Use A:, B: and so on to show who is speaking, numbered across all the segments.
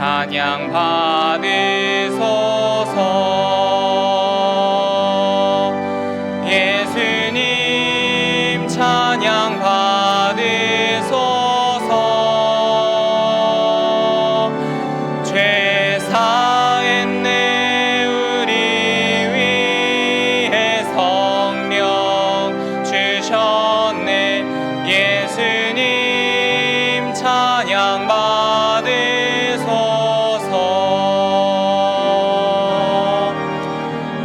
A: 찬양 받으소서. 예수님 찬양 받으소서. 죄 사했네 우리 위해 성령 주셨네. 예수님 찬양 받으소서.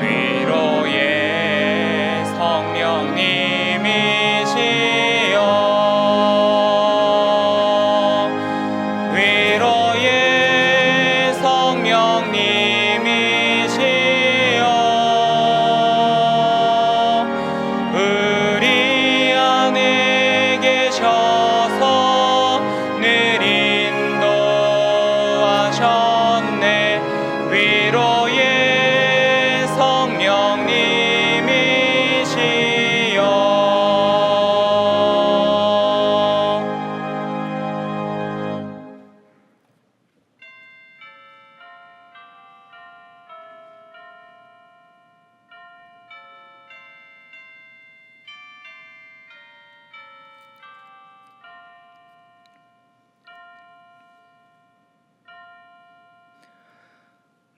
A: 위로의 성령님이시여, 위로의 성령님이시여, 우리 안에 계셔서 늘 인도하셨네. 위로의 성령님이시여.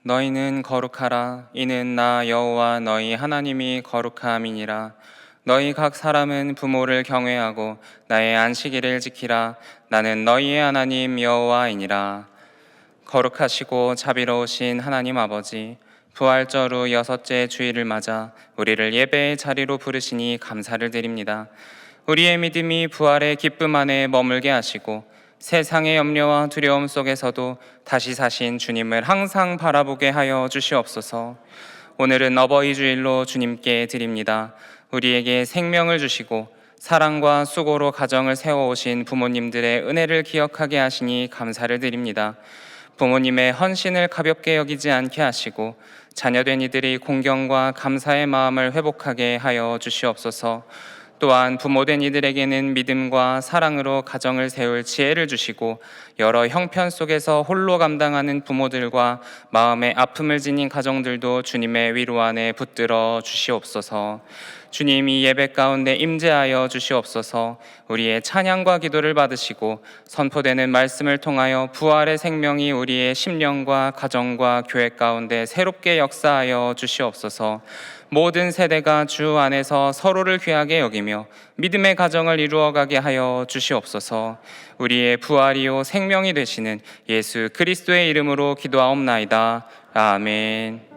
A: 너희는 거룩하라. 이는 나 여호와 너희 하나님이 거룩함이니라. 너희 각 사람은 부모를 경외하고 나의 안식일을 지키라. 나는 너희의 하나님 여호와이니라. 거룩하시고 자비로우신 하나님 아버지, 부활절 후 6째 주일을 맞아 우리를 예배의 자리로 부르시니 감사를 드립니다. 우리의 믿음이 부활의 기쁨 안에 머물게 하시고 세상의 염려와 두려움 속에서도 다시 사신 주님을 항상 바라보게 하여 주시옵소서. 오늘은 어버이 주일로 주님께 드립니다. 우리에게 생명을 주시고 사랑과 수고로 가정을 세워오신 부모님들의 은혜를 기억하게 하시니 감사를 드립니다. 부모님의 헌신을 가볍게 여기지 않게 하시고 자녀된 이들이 공경과 감사의 마음을 회복하게 하여 주시옵소서. 또한 부모된 이들에게는 믿음과 사랑으로 가정을 세울 지혜를 주시고 여러 형편 속에서 홀로 감당하는 부모들과 마음의 아픔을 지닌 가정들도 주님의 위로 안에 붙들어 주시옵소서. 주님이 예배 가운데 임재하여 주시옵소서. 우리의 찬양과 기도를 받으시고 선포되는 말씀을 통하여 부활의 생명이 우리의 심령과 가정과 교회 가운데 새롭게 역사하여 주시옵소서. 모든 세대가 주 안에서 서로를 귀하게 여기며 믿음의 가정을 이루어가게 하여 주시옵소서. 우리의 부활이요 생명이 되시는 예수 그리스도의 이름으로 기도하옵나이다. 아멘.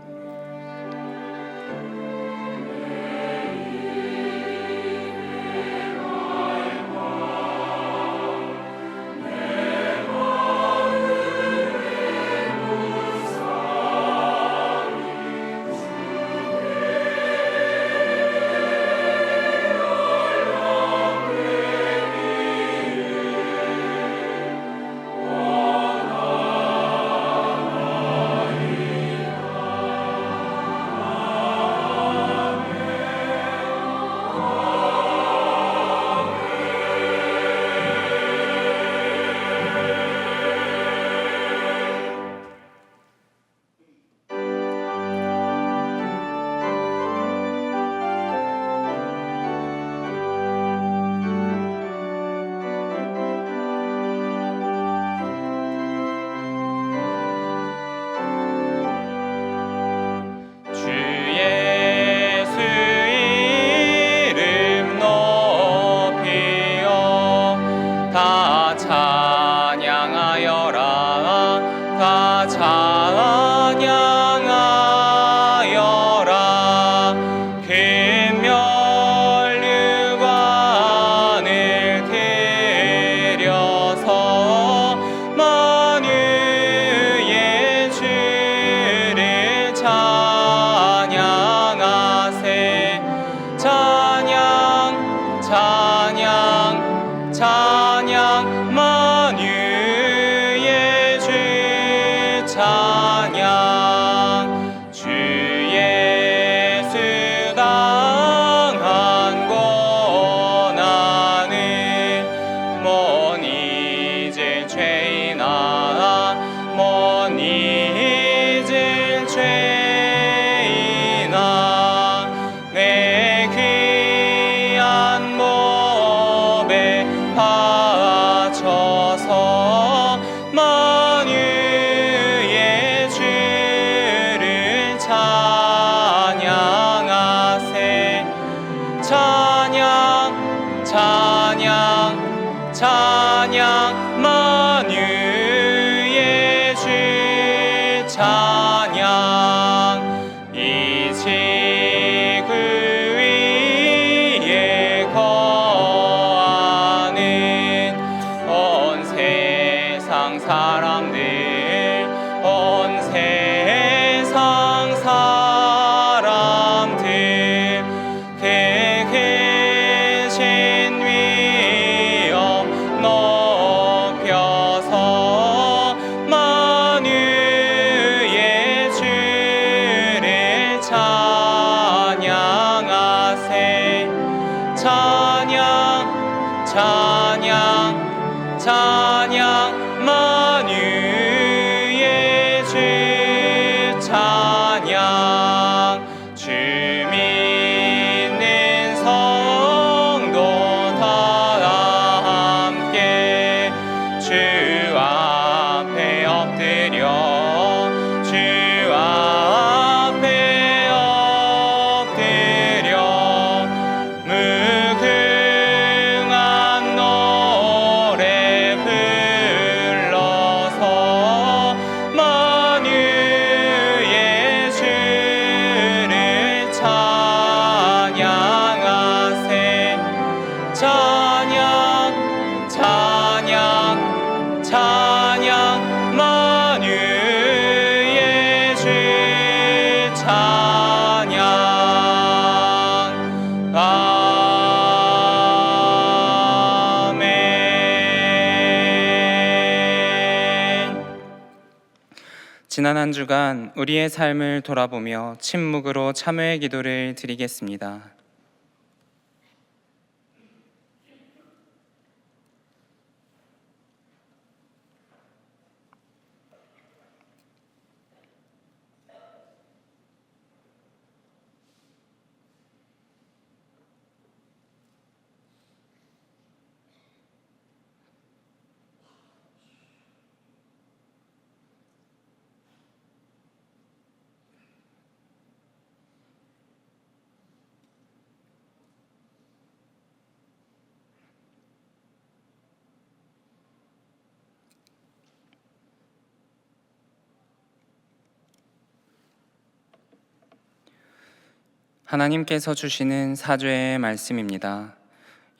A: 죄인아 만유의 주 찬양 이 지구 위에 거하는 온 세상 사람들 온 세상 사람들 계신 위엄 높여서 만유의 주를 찬양하세 찬양 찬양 찬양 만유의 주 찬양 주 믿는 성도 다 함께 주 앞에 엎드려 주 앞에 엎드려 무궁한 노래 불러서 만유의 주를 찬양하세 찬양 찬양 찬양 만유의 주 찬양 아멘. 지난 한 주간 우리의 삶을 돌아보며 침묵으로 참회의 기도를 드리겠습니다. 하나님께서 주시는 사죄의 말씀입니다.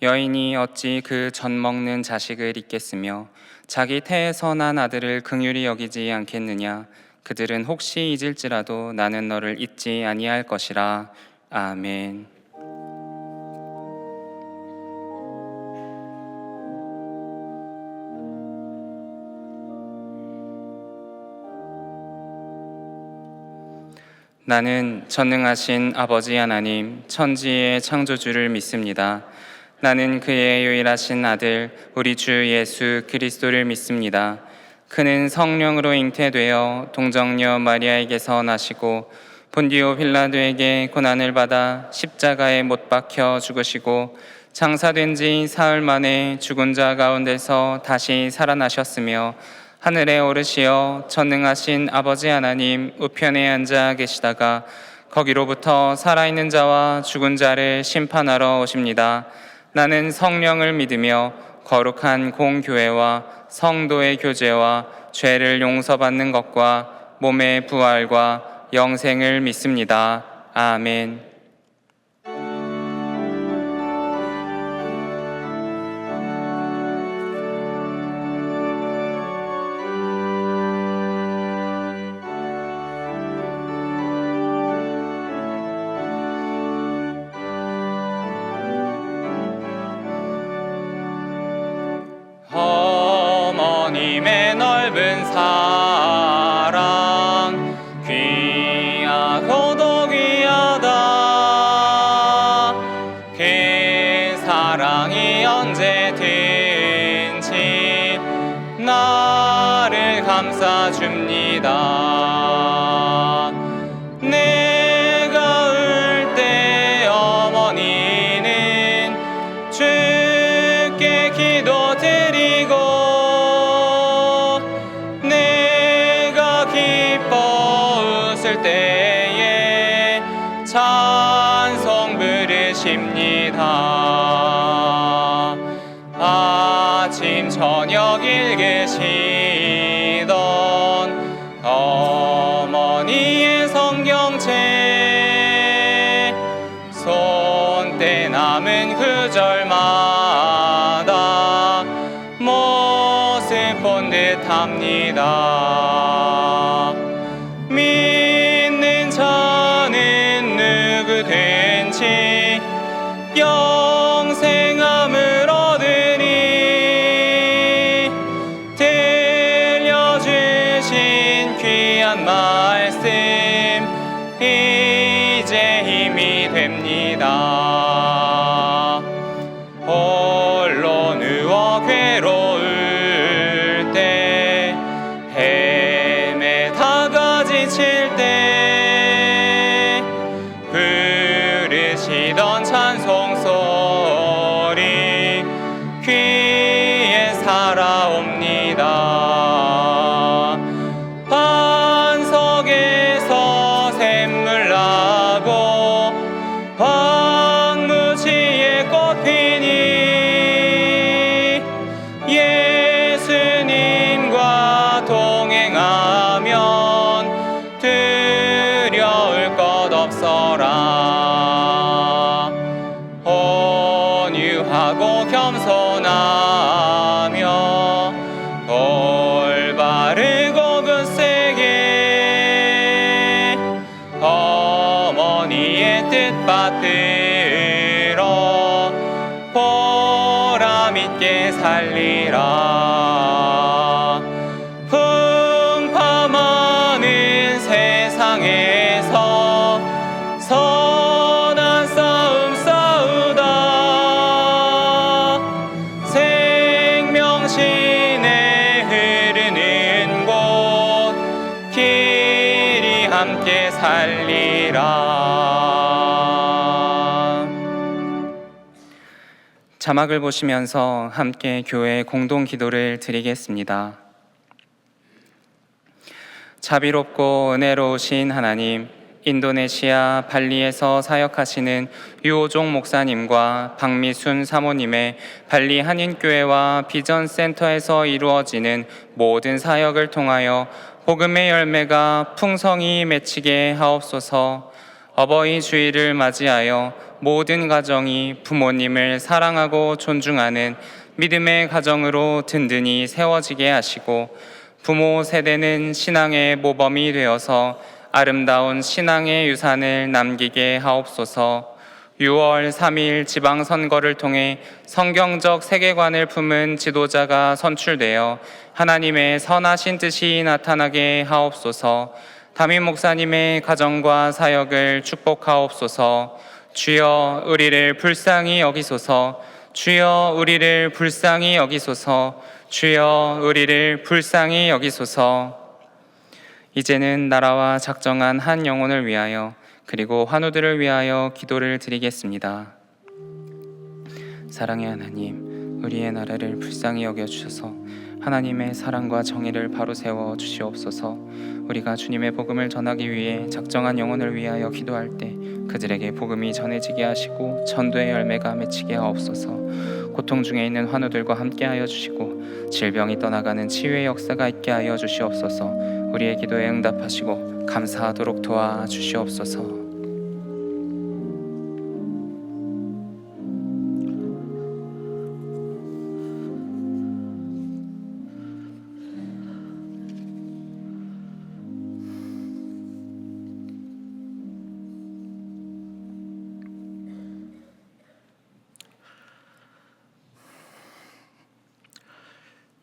A: 여인이 어찌 그 젖 먹는 자식을 잊겠으며 자기 태에서 난 아들을 긍휼히 여기지 않겠느냐. 그들은 혹시 잊을지라도 나는 너를 잊지 아니할 것이라. 아멘. 나는 전능하신 아버지 하나님, 천지의 창조주를 믿습니다. 나는 그의 유일하신 아들, 우리 주 예수 그리스도를 믿습니다. 그는 성령으로 잉태되어 동정녀 마리아에게서 나시고 본디오 빌라도에게 고난을 받아 십자가에 못 박혀 죽으시고 장사된 지 사흘 만에 죽은 자 가운데서 다시 살아나셨으며 하늘에 오르시어 전능하신 아버지 하나님 우편에 앉아 계시다가 거기로부터 살아있는 자와 죽은 자를 심판하러 오십니다. 나는 성령을 믿으며 거룩한 공교회와 성도의 교제와 죄를 용서받는 것과 몸의 부활과 영생을 믿습니다. 아멘. 어머님의 넓은 사랑 귀하고도 귀하다. 그 사랑이 언제든지 나를 감싸줍니다. 내가 울 때 어머니는 주께 기도드리고 내가 기뻐 웃을 때에 찬송 부르십니다. 아침 저녁이 가운데 계시던 어머니의 성경책 손때 남은 구절마다 모습 본 듯합니다. 믿는 자는 누구든지 영생함을 얻으니 들려주신 귀한 말씀 이제 힘이 됩니다. 홀로 누워 괴로울 때 헤매다가 지칠 때 부르시던 찬송 소리 귀에 살아옵니다. 반석에서 샘물 나고 황무지에 꽃 피니 예수님과 동행하면 두려울 것 없어라. 온유하고 겸손하며 올바르고 굳세게 어머니의 뜻 받들어 보람있게 살리라. 풍파많은 세상에서 선한 싸움 싸우다 생명신에 흐르는 곳 길이 함께 살리라. 자막을 보시면서 함께 교회 공동 기도를 드리겠습니다. 자비롭고 은혜로우신 하나님, 인도네시아 발리에서 사역하시는 유호종 목사님과 박미순 사모님의 발리 한인교회와 비전센터에서 이루어지는 모든 사역을 통하여 복음의 열매가 풍성히 맺히게 하옵소서. 어버이 주일을 맞이하여 모든 가정이 부모님을 사랑하고 존중하는 믿음의 가정으로 든든히 세워지게 하시고 부모 세대는 신앙의 모범이 되어서 아름다운 신앙의 유산을 남기게 하옵소서. 6월 3일 지방선거를 통해 성경적 세계관을 품은 지도자가 선출되어 하나님의 선하신 뜻이 나타나게 하옵소서. 담임 목사님의 가정과 사역을 축복하옵소서. 주여 우리를 불쌍히 여기소서. 주여 우리를 불쌍히 여기소서. 주여 우리를 불쌍히 여기소서. 이제는 나라와 작정한 한 영혼을 위하여 그리고 환우들을 위하여 기도를 드리겠습니다. 사랑의 하나님, 우리의 나라를 불쌍히 여겨주셔서 하나님의 사랑과 정의를 바로 세워 주시옵소서. 우리가 주님의 복음을 전하기 위해 작정한 영혼을 위하여 기도할 때 그들에게 복음이 전해지게 하시고 전도의 열매가 맺히게 하옵소서. 고통 중에 있는 환우들과 함께하여 주시고 질병이 떠나가는 치유의 역사가 있게 하여 주시옵소서. 우리의 기도에 응답하시고 감사하도록 도와주시옵소서.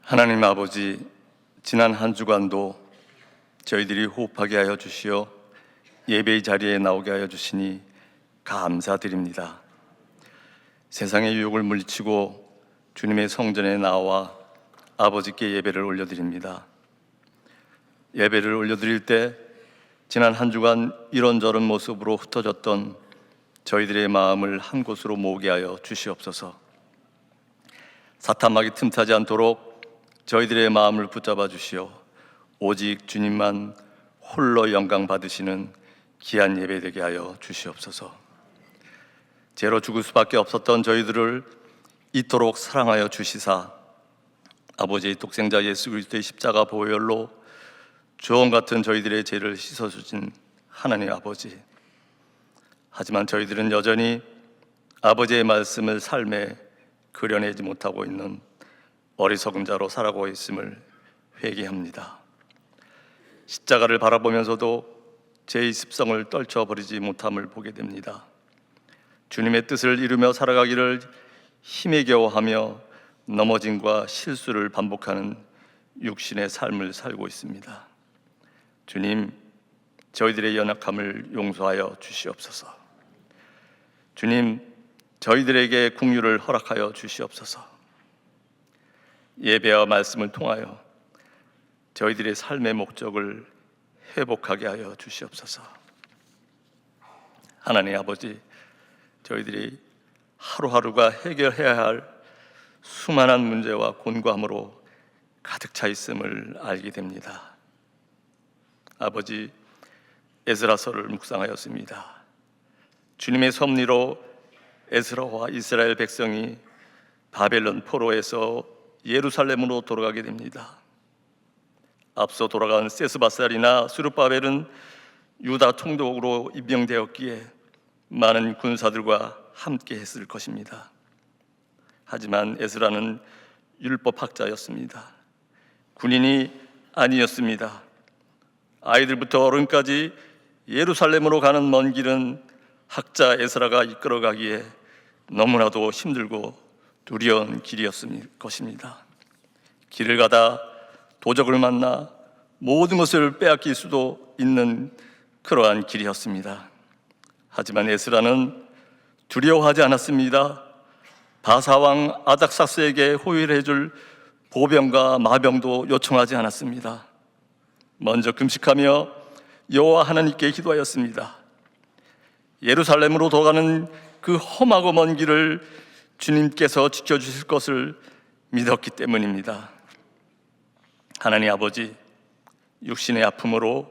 B: 하나님 아버지, 지난 한 주간도 저희들이 호흡하게 하여 주시어 예배의 자리에 나오게 하여 주시니 감사드립니다. 세상의 유혹을 물리치고 주님의 성전에 나와 아버지께 예배를 올려드립니다. 예배를 올려드릴 때 지난 한 주간 이런저런 모습으로 흩어졌던 저희들의 마음을 한 곳으로 모으게 하여 주시옵소서. 사탄막이 틈타지 않도록 저희들의 마음을 붙잡아 주시어 오직 주님만 홀로 영광 받으시는 귀한 예배 되게 하여 주시옵소서. 죄로 죽을 수밖에 없었던 저희들을 이토록 사랑하여 주시사 아버지의 독생자 예수 그리스도의 십자가 보혈로 주홍 같은 저희들의 죄를 씻어주신 하나님 아버지, 하지만 저희들은 여전히 아버지의 말씀을 삶에 그려내지 못하고 있는 어리석은 자로 살아가고 있음을 회개합니다. 십자가를 바라보면서도 죄의 습성을 떨쳐버리지 못함을 보게 됩니다. 주님의 뜻을 이루며 살아가기를 힘에 겨워하며 넘어짐과 실수를 반복하는 육신의 삶을 살고 있습니다. 주님, 저희들의 연약함을 용서하여 주시옵소서. 주님, 저희들에게 긍휼을 허락하여 주시옵소서. 예배와 말씀을 통하여 저희들의 삶의 목적을 회복하게 하여 주시옵소서. 하나님 아버지, 저희들이 하루하루가 해결해야 할 수많은 문제와 곤고함으로 가득 차 있음을 알게 됩니다. 아버지, 에스라서를 묵상하였습니다. 주님의 섭리로 에스라와 이스라엘 백성이 바벨론 포로에서 예루살렘으로 돌아가게 됩니다. 앞서 돌아간 세스바살이나 스룹바벨은 유다 총독으로 임명되었기에 많은 군사들과 함께 했을 것입니다. 하지만 에스라는 율법학자였습니다. 군인이 아니었습니다. 아이들부터 어른까지 예루살렘으로 가는 먼 길은 학자 에스라가 이끌어가기에 너무나도 힘들고 두려운 길이었을 것입니다. 길을 가다 도적을 만나 모든 것을 빼앗길 수도 있는 그러한 길이었습니다. 하지만 에스라는 두려워하지 않았습니다. 바사왕 아닥사스에게 호위를 해줄 보병과 마병도 요청하지 않았습니다. 먼저 금식하며 여호와 하나님께 기도하였습니다. 예루살렘으로 돌아가는 그 험하고 먼 길을 주님께서 지켜주실 것을 믿었기 때문입니다. 하나님 아버지, 육신의 아픔으로,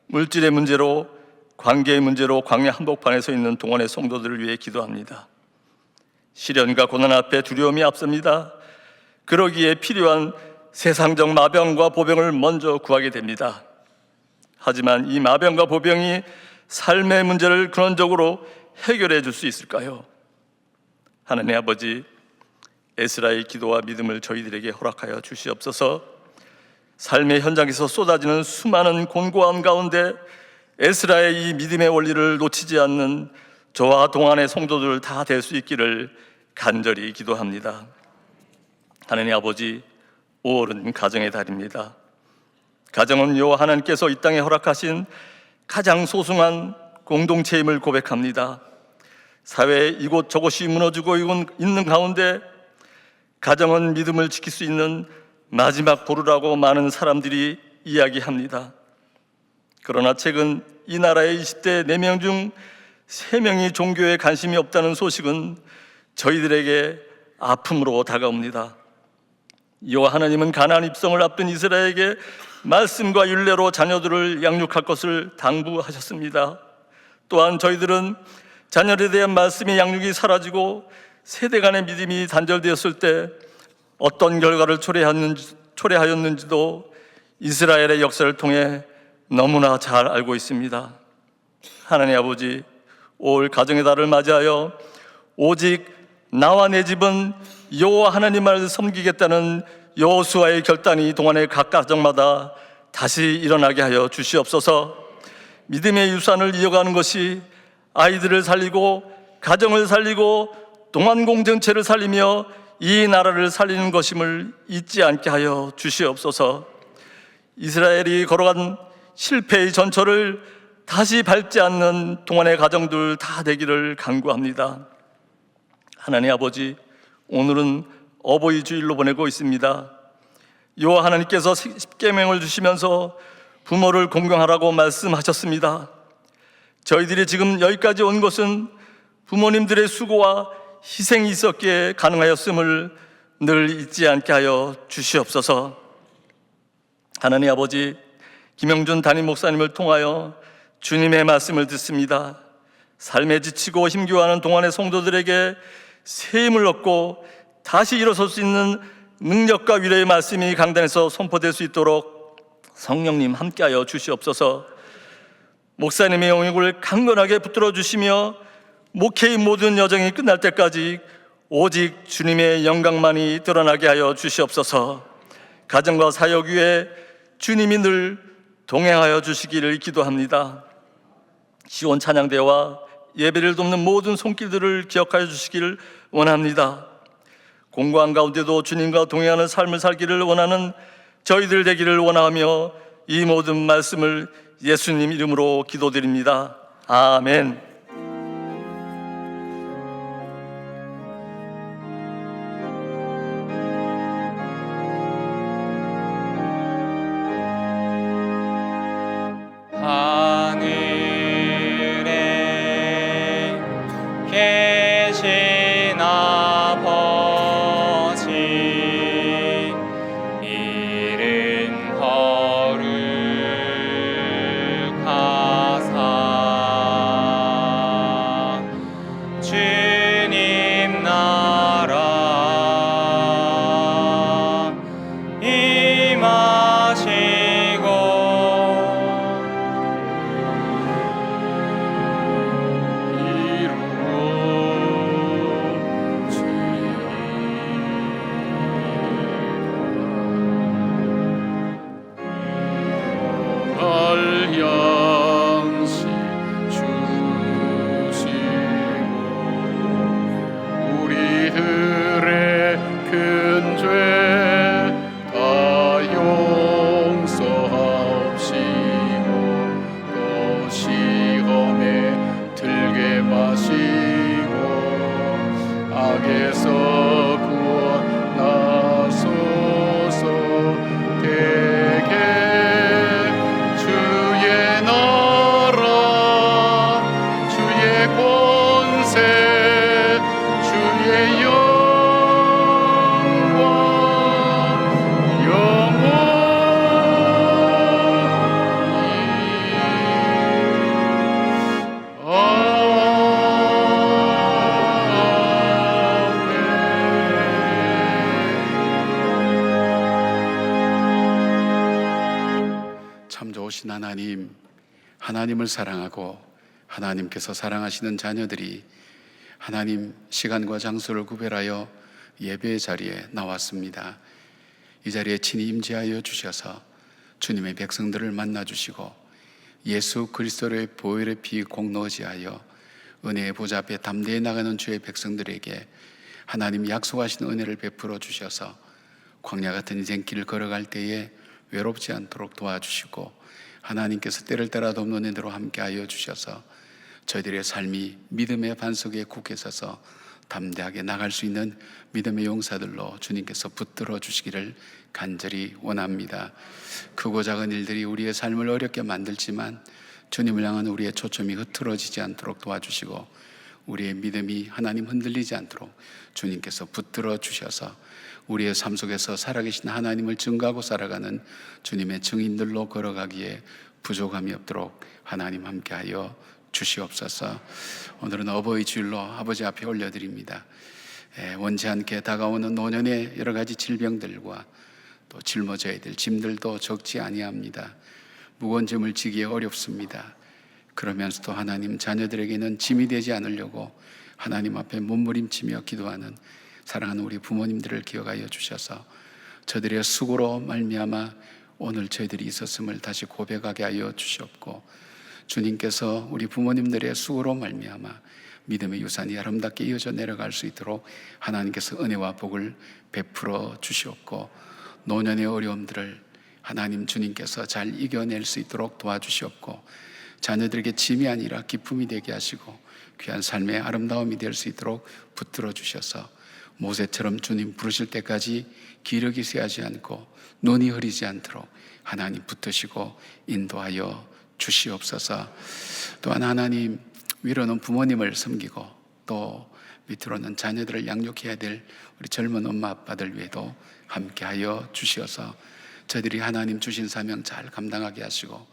B: 물질의 문제로, 관계의 문제로 광야 한복판에 서 있는 동안의 성도들을 위해 기도합니다. 시련과 고난 앞에 두려움이 앞섭니다. 그러기에 필요한 세상적 마병과 보병을 먼저 구하게 됩니다. 하지만 이 마병과 보병이 삶의 문제를 근원적으로 해결해 줄 수 있을까요? 하나님 아버지, 에스라의 기도와 믿음을 저희들에게 허락하여 주시옵소서. 삶의 현장에서 쏟아지는 수많은 곤고함 가운데 에스라의 이 믿음의 원리를 놓치지 않는 저와 동안의 성도들 다 될 수 있기를 간절히 기도합니다. 하나님 아버지, 5월은 가정의 달입니다. 가정은 여호와 하나님께서 이 땅에 허락하신 가장 소중한 공동체임을 고백합니다. 사회에 이곳저곳이 무너지고 있는 가운데 가정은 믿음을 지킬 수 있는 마지막 보루라고 많은 사람들이 이야기합니다. 그러나 최근 이 나라의 20대 4명 중 3명이 종교에 관심이 없다는 소식은 저희들에게 아픔으로 다가옵니다. 여호와 하나님은 가나안 입성을 앞둔 이스라엘에게 말씀과 율례로 자녀들을 양육할 것을 당부하셨습니다. 또한 저희들은 자녀에 대한 말씀의 양육이 사라지고 세대 간의 믿음이 단절되었을 때 어떤 결과를 초래하였는지도 이스라엘의 역사를 통해 너무나 잘 알고 있습니다. 하나님 아버지, 올 가정의 달을 맞이하여 오직 나와 내 집은 여호와 하나님을 섬기겠다는 여호수아의 결단이 동안의 각 가정마다 다시 일어나게 하여 주시옵소서. 믿음의 유산을 이어가는 것이 아이들을 살리고 가정을 살리고 동안 공동체를 살리며 이 나라를 살리는 것임을 잊지 않게 하여 주시옵소서. 이스라엘이 걸어간 실패의 전철을 다시 밟지 않는 동안의 가정들 다 되기를 간구합니다. 하나님 아버지, 오늘은 어버이 주일로 보내고 있습니다. 여호와 하나님께서 십계명을 주시면서 부모를 공경하라고 말씀하셨습니다. 저희들이 지금 여기까지 온 것은 부모님들의 수고와 희생이 있었기에 가능하였음을 늘 잊지 않게 하여 주시옵소서. 하나님 아버지, 김영준 담임 목사님을 통하여 주님의 말씀을 듣습니다. 삶에 지치고 힘겨워하는 동안의 성도들에게 새 힘을 얻고 다시 일어설 수 있는 능력과 위로의 말씀이 강단에서 선포될 수 있도록 성령님 함께하여 주시옵소서. 목사님의 영역을 강건하게 붙들어 주시며 목회의 모든 여정이 끝날 때까지 오직 주님의 영광만이 드러나게 하여 주시옵소서. 가정과 사역 위에 주님이 늘 동행하여 주시기를 기도합니다. 시온 찬양대와 예배를 돕는 모든 손길들을 기억하여 주시기를 원합니다. 공고한 가운데도 주님과 동행하는 삶을 살기를 원하는 저희들 되기를 원하며 이 모든 말씀을 예수님 이름으로 기도드립니다. 아멘.
A: 하늘에 계신 아버지, 이름 거룩하사 주님 나라 임하시고
C: 양식 주시고 우리들의 큰 죄 다 용서하옵시고 또 시험에 들게 마시고 악에서 구원하소서. 대개 주의 나라 주의 권세 주의 영광 영원히 참 좋으신 하나님, 하나님을 사랑하고 하나님께서 사랑하시는 자녀들이 하나님 시간과 장소를 구별하여 예배의 자리에 나왔습니다. 이 자리에 친히 임재하여 주셔서 주님의 백성들을 만나 주시고 예수 그리스도의 보혈의 피 공로지하여 은혜의 보좌 앞에 담대히 나가는 주의 백성들에게 하나님 약속하신 은혜를 베풀어 주셔서 광야 같은 인생길을 걸어갈 때에 외롭지 않도록 도와주시고 하나님께서 때를 따라 돕는 은혜로 함께하여 주셔서 저희들의 삶이 믿음의 반석에 굳게 서서 담대하게 나갈 수 있는 믿음의 용사들로 주님께서 붙들어 주시기를 간절히 원합니다. 크고 작은 일들이 우리의 삶을 어렵게 만들지만 주님을 향한 우리의 초점이 흐트러지지 않도록 도와주시고 우리의 믿음이 하나님 흔들리지 않도록 주님께서 붙들어 주셔서 우리의 삶 속에서 살아계신 하나님을 증거하고 살아가는 주님의 증인들로 걸어가기에 부족함이 없도록 하나님 함께하여 주시옵소서. 오늘은 어버이 주일로 아버지 앞에 올려드립니다. 원치 않게 다가오는 노년의 여러 가지 질병들과 또 짊어져야 될 짐들도 적지 아니합니다. 무거운 짐을 지기에 어렵습니다. 그러면서도 하나님 자녀들에게는 짐이 되지 않으려고 하나님 앞에 몸부림치며 기도하는 사랑하는 우리 부모님들을 기억하여 주셔서 저들의 수고로 말미암아 오늘 저희들이 있었음을 다시 고백하게 하여 주시옵고 주님께서 우리 부모님들의 수고로 말미암아 믿음의 유산이 아름답게 이어져 내려갈 수 있도록 하나님께서 은혜와 복을 베풀어 주시옵고 노년의 어려움들을 하나님 주님께서 잘 이겨낼 수 있도록 도와주시옵고 자녀들에게 짐이 아니라 기쁨이 되게 하시고 귀한 삶의 아름다움이 될 수 있도록 붙들어 주셔서 모세처럼 주님 부르실 때까지 기력이 쇠하지 않고 눈이 흐리지 않도록 하나님 붙드시고 인도하여 주시옵소서. 또한 하나님 위로는 부모님을 섬기고 또 밑으로는 자녀들을 양육해야 될 우리 젊은 엄마 아빠들 위에도 함께하여 주시어서 저희들이 하나님 주신 사명 잘 감당하게 하시고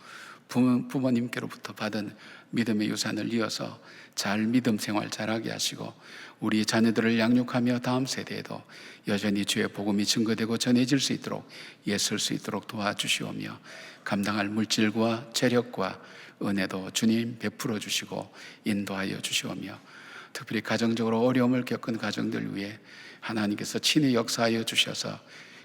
C: 부모님께로부터 받은 믿음의 유산을 이어서 잘 믿음 생활 잘하게 하시고 우리 자녀들을 양육하며 다음 세대에도 여전히 주의 복음이 증거되고 전해질 수 있도록 애쓸 수 있도록 도와주시오며 감당할 물질과 체력과 은혜도 주님 베풀어 주시고 인도하여 주시오며 특별히 가정적으로 어려움을 겪은 가정들 위해 하나님께서 친히 역사하여 주셔서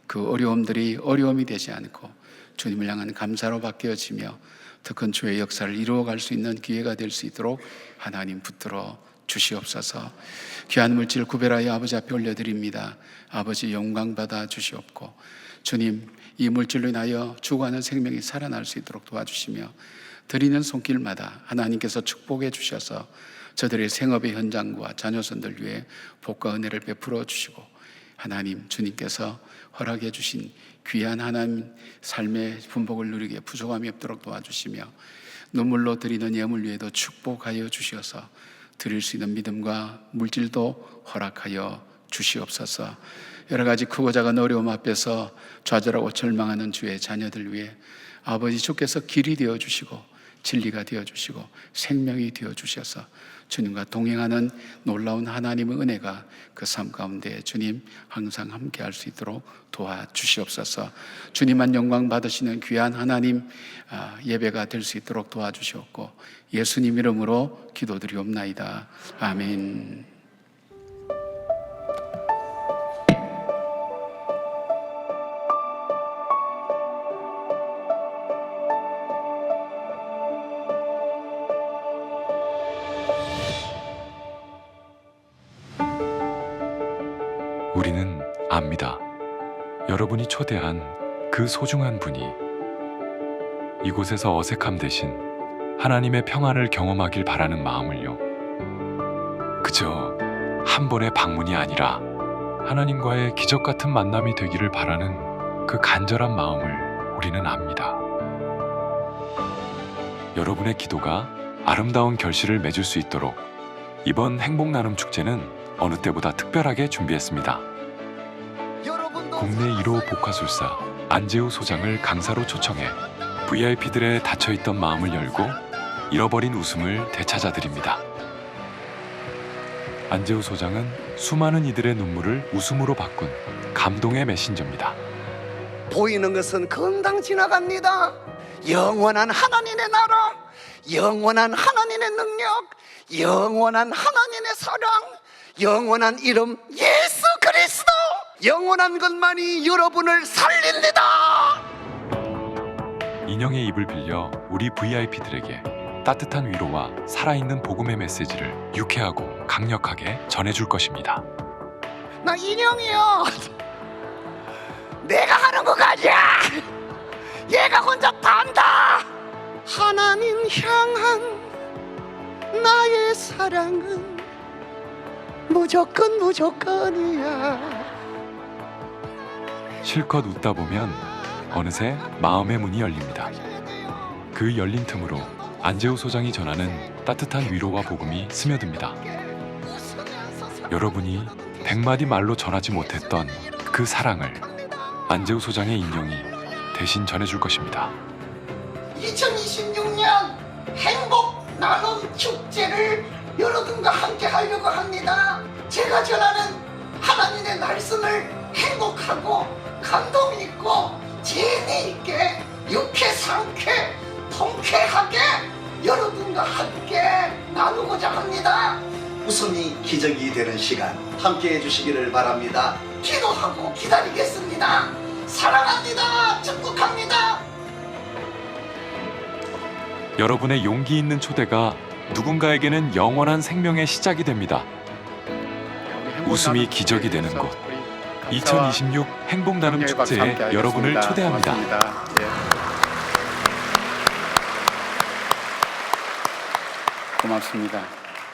C: 그 어려움들이 어려움이 되지 않고 주님을 향한 감사로 바뀌어지며 더 큰 주의 역사를 이루어갈 수 있는 기회가 될 수 있도록 하나님 붙들어 주시옵소서. 귀한 물질 구별하여 아버지 앞에 올려드립니다. 아버지 영광 받아 주시옵고 주님 이 물질로 인하여 죽어가는 생명이 살아날 수 있도록 도와주시며 드리는 손길마다 하나님께서 축복해 주셔서 저들의 생업의 현장과 자녀선들 위해 복과 은혜를 베풀어 주시고 하나님 주님께서 허락해 주신 귀한 하나님 삶의 분복을 누리게 부족함이 없도록 도와주시며 눈물로 드리는 예물 위에도 축복하여 주셔서 드릴 수 있는 믿음과 물질도 허락하여 주시옵소서. 여러 가지 크고 작은 어려움 앞에서 좌절하고 절망하는 주의 자녀들 위해 아버지 주께서 길이 되어 주시고 진리가 되어 주시고 생명이 되어 주셔서 주님과 동행하는 놀라운 하나님의 은혜가 그 삶 가운데 주님 항상 함께 할 수 있도록 도와주시옵소서. 주님만 영광 받으시는 귀한 하나님 예배가 될 수 있도록 도와주시옵고 예수님 이름으로 기도드리옵나이다. 아멘.
D: 우리는 압니다. 여러분이 초대한 그 소중한 분이 이곳에서 어색함 대신 하나님의 평안을 경험하길 바라는 마음을요. 그저 한 번의 방문이 아니라 하나님과의 기적 같은 만남이 되기를 바라는 그 간절한 마음을 우리는 압니다. 여러분의 기도가 아름다운 결실을 맺을 수 있도록 이번 행복나눔 축제는 어느 때보다 특별하게 준비했습니다. 국내 1호 복화술사 안재우 소장을 강사로 초청해 VIP들의 닫혀있던 마음을 열고 잃어버린 웃음을 되찾아드립니다. 안재우 소장은 수많은 이들의 눈물을 웃음으로 바꾼 감동의 메신저입니다.
E: 보이는 것은 금방 지나갑니다. 영원한 하나님의 나라, 영원한 하나님의 능력, 영원한 하나님의 사랑, 영원한 이름 예수 그리스도, 영원한 것만이 여러분을 살립니다.
D: 인형의 입을 빌려 우리 VIP들에게 따뜻한 위로와 살아있는 복음의 메시지를 유쾌하고 강력하게 전해줄 것입니다.
E: 나 인형이요. 내가 하는 거 가자. 얘가 혼자 다 한다. 하나님 향한 나의 사랑은 무조건이야.
D: 실컷 웃다 보면 어느새 마음의 문이 열립니다. 그 열린 틈으로 안재우 소장이 전하는 따뜻한 위로와 복음이 스며듭니다. 여러분이 100마디 말로 전하지 못했던 그 사랑을 안재우 소장의 인형이 대신 전해줄 것입니다.
E: 2026년 행복 나눔 축제를 여러분과 함께 하려고 합니다. 제가 전하는 하나님의 말씀을 행복하고 감동 있고 재미있게 유쾌 상쾌 통쾌하게 여러분과 함께 나누고자 합니다. 웃음이 기적이 되는 시간 함께 해주시기를 바랍니다. 기도하고 기다리겠습니다. 사랑합니다. 축복합니다.
D: 여러분의 용기 있는 초대가 누군가에게는 영원한 생명의 시작이 됩니다. 웃음이 기적이 되는 곳 2026 행복나눔 축제에 여러분을 초대합니다.
C: 고맙습니다.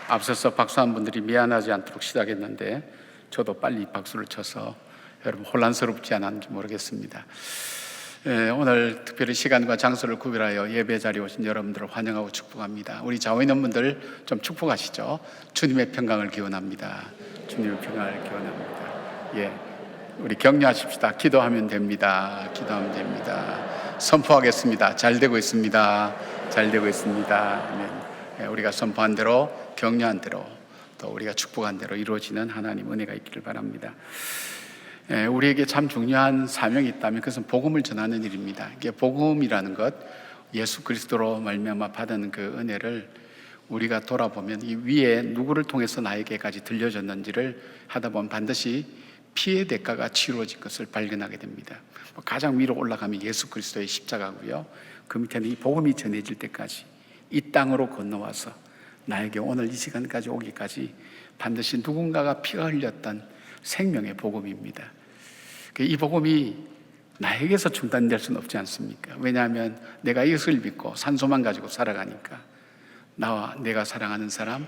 C: 앞서서 박수한 분들이 미안하지 않도록 시작했는데 저도 빨리 박수를 쳐서 여러분 혼란스럽지 않았는지 모르겠습니다. 오늘 특별히 시간과 장소를 구별하여 예배 자리에 오신 여러분들을 환영하고 축복합니다. 우리 좌우에 있는 분들 좀 축복하시죠. 주님의 평강을 기원합니다. 주님의 평강을 기원합니다. 예, 우리 격려하십시다. 기도하면 됩니다. 기도하면 됩니다. 선포하겠습니다. 잘 되고 있습니다. 잘 되고 있습니다. 아멘. 우리가 선포한 대로, 격려한 대로, 또 우리가 축복한 대로 이루어지는 하나님 은혜가 있기를 바랍니다. 우리에게 참 중요한 사명이 있다면 그것은 복음을 전하는 일입니다. 이게 복음이라는 것, 예수 그리스도로 말미암아 받은 그 은혜를 우리가 돌아보면 이 위에 누구를 통해서 나에게까지 들려졌는지를 하다 보면 반드시 피의 대가가 치루어진 것을 발견하게 됩니다. 가장 위로 올라가면 예수 그리스도의 십자가고요. 그 밑에는 이 복음이 전해질 때까지 이 땅으로 건너와서 나에게 오늘 이 시간까지 오기까지 반드시 누군가가 피가 흘렸던 생명의 복음입니다. 이 복음이 나에게서 중단될 수는 없지 않습니까? 왜냐하면 내가 이것을 믿고 산소만 가지고 살아가니까 나와 내가 사랑하는 사람,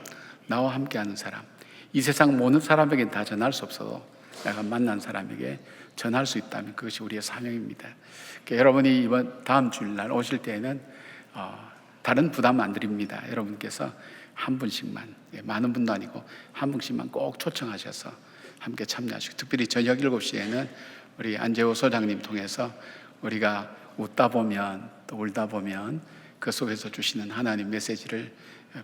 C: 나와 함께하는 사람, 이 세상 모든 사람에게 다 전할 수 없어도 내가 만난 사람에게 전할 수 있다면 그것이 우리의 사명입니다. 그러니까 여러분이 이번 다음 주일날 오실 때에는 다른 부담 안 드립니다. 여러분께서 한 분씩만, 많은 분도 아니고 한 분씩만 꼭 초청하셔서 함께 참여하시고, 특별히 저녁 7시에는 우리 안재호 소장님 통해서 우리가 웃다 보면 또 울다 보면 그 속에서 주시는 하나님 메시지를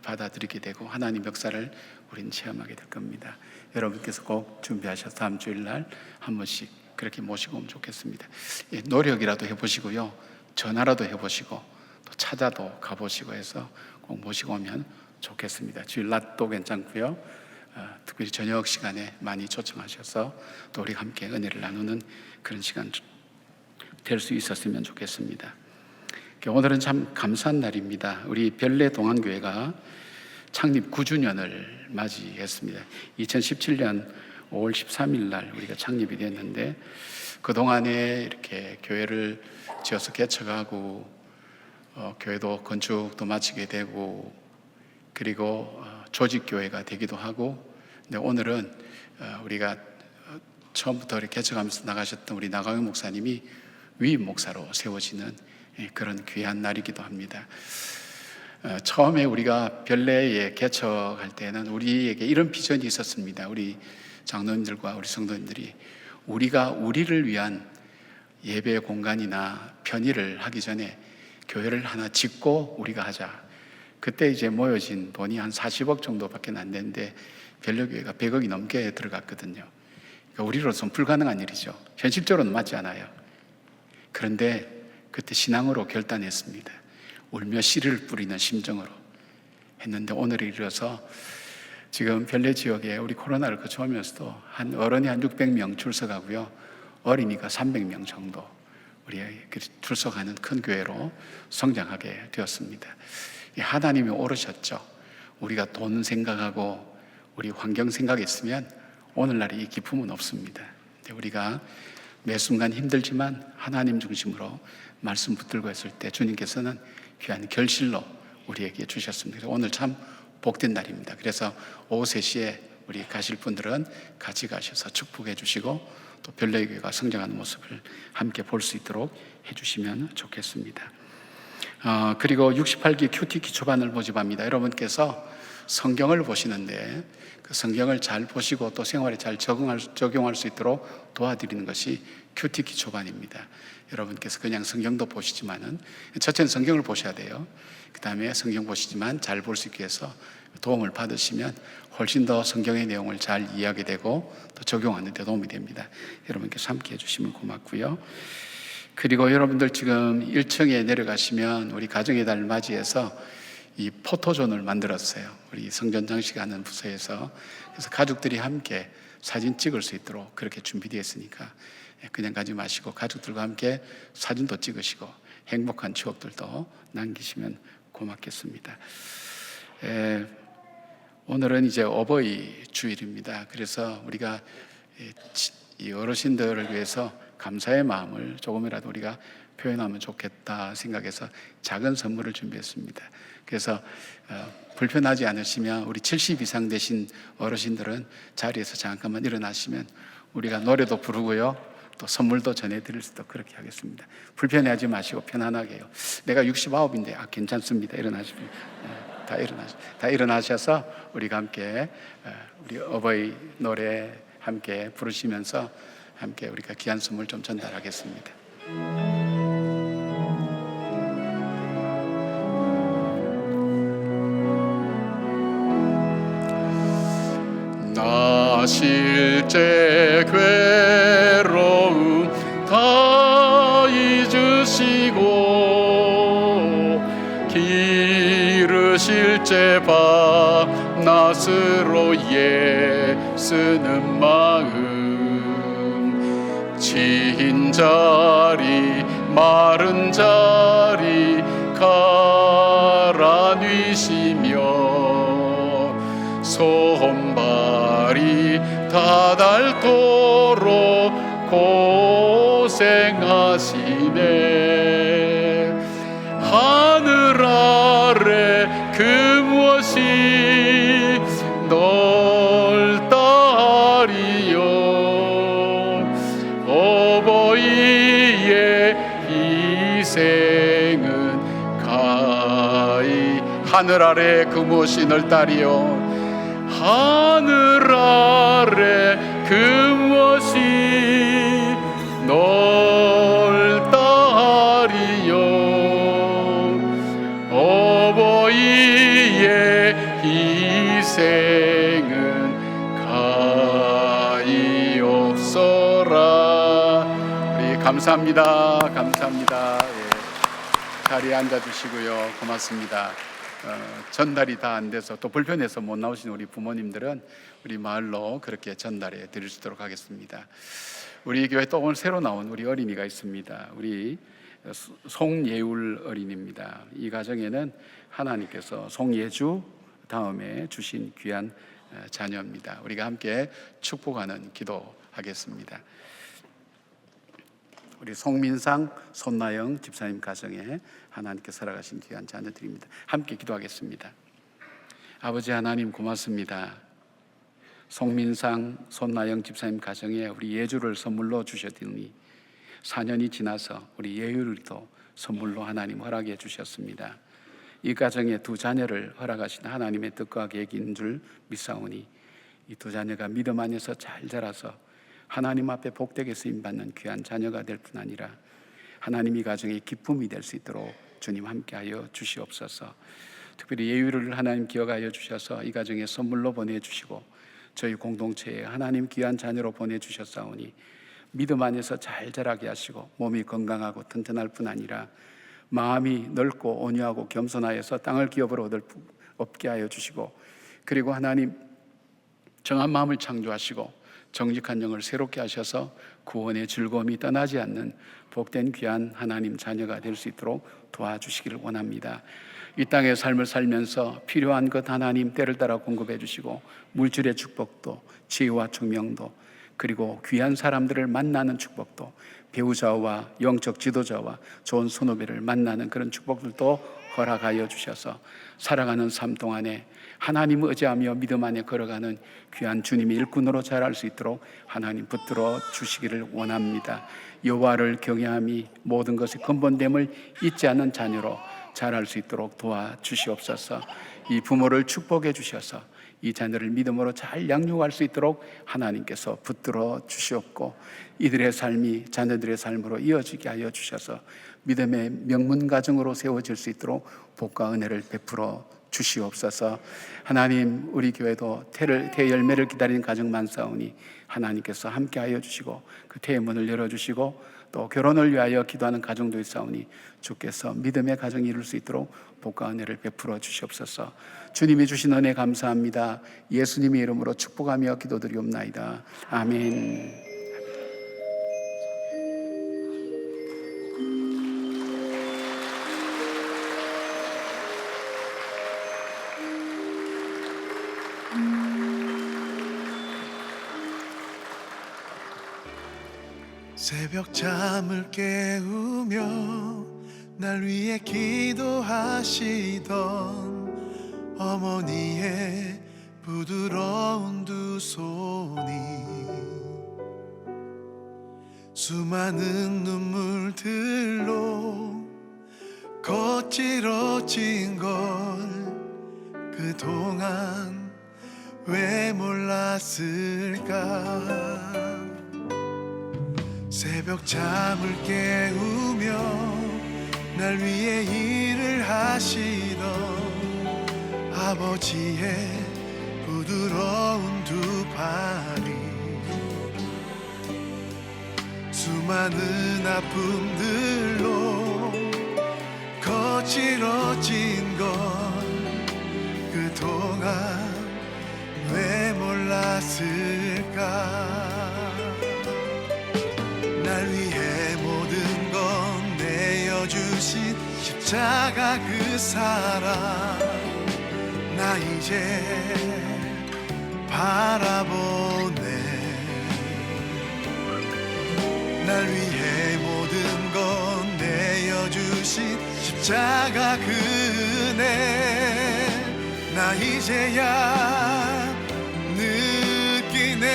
C: 받아들이게 되고 하나님 역사를 우리는 체험하게 될 겁니다. 여러분께서 꼭 준비하셔서 다음 주일날 한 번씩 그렇게 모시고 오면 좋겠습니다. 노력이라도 해보시고요, 전화라도 해보시고 또 찾아도 가보시고 해서 꼭 모시고 오면 좋겠습니다. 주일 낮도 괜찮고요, 특별히 저녁 시간에 많이 초청하셔서 또 우리 함께 은혜를 나누는 그런 시간 될 수 있었으면 좋겠습니다. 오늘은 참 감사한 날입니다. 우리 별내 동안교회가 창립 9주년을 맞이했습니다. 2017년 5월 13일 날 우리가 창립이 됐는데, 그동안에 이렇게 교회를 지어서 개척하고 교회도 건축도 마치게 되고 그리고 조직교회가 되기도 하고, 근데 오늘은 우리가 처음부터 이렇게 개척하면서 나가셨던 우리 나가영 목사님이 위임 목사로 세워지는 그런 귀한 날이기도 합니다. 처음에 우리가 별내에 개척할 때는 우리에게 이런 비전이 있었습니다. 우리 장로님들과 우리 성도님들이 우리가 우리를 위한 예배 공간이나 편의를 하기 전에 교회를 하나 짓고 우리가 하자. 그때 이제 모여진 돈이 한 40억 정도밖에 안 되는데 별내교회가 100억이 넘게 들어갔거든요. 그러니까 우리로서는 불가능한 일이죠. 현실적으로는 맞지 않아요. 그런데 그때 신앙으로 결단했습니다. 울며 씨를 뿌리는 심정으로 했는데 오늘에 이르러서 지금 별내 지역에 우리 코로나를 거쳐오면서도 한 어른이 한 600명 출석하고요, 어린이가 300명 정도 우리 출석하는 큰 교회로 성장하게 되었습니다. 하나님이 오르셨죠. 우리가 돈 생각하고 우리 환경 생각했으면 오늘날의 이 기쁨은 없습니다. 우리가 매 순간 힘들지만 하나님 중심으로 말씀 붙들고 했을 때 주님께서는 귀한 결실로 우리에게 주셨습니다. 오늘 참 복된 날입니다. 그래서 오후 3시에 우리 가실 분들은 같이 가셔서 축복해 주시고 또 별내교회가 성장하는 모습을 함께 볼 수 있도록 해주시면 좋겠습니다. 그리고 68기 큐티 기초반을 모집합니다. 여러분께서 성경을 보시는데 그 성경을 잘 보시고 또 생활에 잘 적용할 수 있도록 도와드리는 것이 큐티 기초반입니다. 여러분께서 그냥 성경도 보시지만은 첫째는 성경을 보셔야 돼요. 그 다음에 성경 보시지만 잘 볼 수 있게 해서 도움을 받으시면 훨씬 더 성경의 내용을 잘 이해하게 되고 또 적용하는 데 도움이 됩니다. 여러분께서 함께 해주시면 고맙고요. 그리고 여러분들 지금 1층에 내려가시면 우리 가정의 달 맞이해서 이 포토존을 만들었어요. 우리 성전 장식하는 부서에서. 그래서 가족들이 함께 사진 찍을 수 있도록 그렇게 준비되어 있으니까 그냥 가지 마시고 가족들과 함께 사진도 찍으시고 행복한 추억들도 남기시면 고맙겠습니다. 오늘은 이제 어버이 주일입니다. 그래서 우리가 이 어르신들을 위해서 감사의 마음을 조금이라도 우리가 표현하면 좋겠다 생각해서 작은 선물을 준비했습니다. 그래서 불편하지 않으시면 우리 70 이상 되신 어르신들은 자리에서 잠깐만 일어나시면 우리가 노래도 부르고요, 또 선물도 전해드릴 수도 그렇게 하겠습니다. 불편해하지 마시고 편안하게요. 내가 69인데 괜찮습니다. 일어나시면 다 일어나셔서 우리가 함께 우리 어버이 노래 함께 부르시면서 함께 우리가 귀한 선물 좀 전달하겠습니다. 실제 괴로움 다 잊으시고 기르실 제 밤낮으로 애쓰는 마음 진 자리 마른 자리 갈아뉘시며 손발이 다 닳도록 고생하시네. 하늘 아래 그 무엇이 넓다 하리요. 어버이의 희생은 가히 하늘 아래 그 무엇이 넓다리요. 하늘 아래 그 무엇이 넓다 하리요. 어버이의 희생은 가히 없어라. 우리 감사합니다. 감사합니다. 예. 자리에 앉아주시고요. 고맙습니다. 전달이 다 안 돼서 또 불편해서 못 나오신 우리 부모님들은 우리 마을로 그렇게 전달해 드릴 수 있도록 하겠습니다. 우리 교회 또 오늘 새로 나온 우리 어린이가 있습니다. 우리 송예울 어린이입니다. 이 가정에는 하나님께서 송예주 다음에 주신 귀한 자녀입니다. 우리가 함께 축복하는 기도하겠습니다. 우리 송민상, 손나영 집사님 가정에 하나님께서 살아가신 귀한 자녀들입니다. 함께 기도하겠습니다. 아버지 하나님 고맙습니다. 송민상, 손나영 집사님 가정에 우리 예주를 선물로 주셨더니 4년이 지나서 우리 예율이도 선물로 하나님 허락해 주셨습니다. 이 가정에 두 자녀를 허락하신 하나님의 뜻과 계획인 줄 믿사오니 이 두 자녀가 믿음 안에서 잘 자라서 하나님 앞에 복되게 쓰임받는 귀한 자녀가 될 뿐 아니라 하나님 이 가정의 기쁨이 될 수 있도록 주님 함께하여 주시옵소서. 특별히 예유를 하나님 기억하여 주셔서 이 가정에 선물로 보내주시고 저희 공동체에 하나님 귀한 자녀로 보내주셨사오니 믿음 안에서 잘 자라게 하시고 몸이 건강하고 튼튼할 뿐 아니라 마음이 넓고 온유하고 겸손하여서 땅을 기업으로 얻게 하여 주시고 그리고 하나님 정한 마음을 창조하시고 정직한 영을 새롭게 하셔서 구원의 즐거움이 떠나지 않는 복된 귀한 하나님 자녀가 될 수 있도록 도와주시기를 원합니다. 이 땅의 삶을 살면서 필요한 것 하나님 때를 따라 공급해 주시고 물질의 축복도 지혜와 총명도 그리고 귀한 사람들을 만나는 축복도 배우자와 영적 지도자와 좋은 선후배를 만나는 그런 축복들도 허락하여 주셔서 살아가는 삶 동안에 하나님 의지하며 믿음 안에 걸어가는 귀한 주님의 일꾼으로 자랄 수 있도록 하나님 붙들어 주시기를 원합니다. 여호와를 경외함이 모든 것의 근본됨을 잊지 않는 자녀로 자랄 수 있도록 도와주시옵소서. 이 부모를 축복해 주셔서 이 자녀를 믿음으로 잘 양육할 수 있도록 하나님께서 붙들어 주시옵고 이들의 삶이 자녀들의 삶으로 이어지게 하여 주셔서 믿음의 명문 가정으로 세워질 수 있도록 복과 은혜를 베풀어 주시옵소서. 하나님 우리 교회도 태열매를 기다리는 가정 많사오니 하나님께서 함께하여 주시고 그 태의 문을 열어주시고 또 결혼을 위하여 기도하는 가정도 있사오니 주께서 믿음의 가정이 이룰 수 있도록 복과 은혜를 베풀어 주시옵소서. 주님이 주신 은혜 감사합니다. 예수님의 이름으로 축복하며 기도드리옵나이다. 아멘.
F: 새벽 잠을 깨우며 날 위해 기도하시던 어머니의 부드러운 두 손이 수많은 눈물들로 거칠어진 걸 그동안 왜 몰랐을까. 새벽 잠을 깨우며 날 위해 일을 하시던 아버지의 부드러운 두 발이 수많은 아픔들로 거칠어진 걸 그동안 왜 몰랐을까. 날 위해 모든 건 내어주신 십자가 그 사랑 나 이제 바라보네. 날 위해 모든 건 내어주신 십자가 그 은혜 나 이제야 느끼네.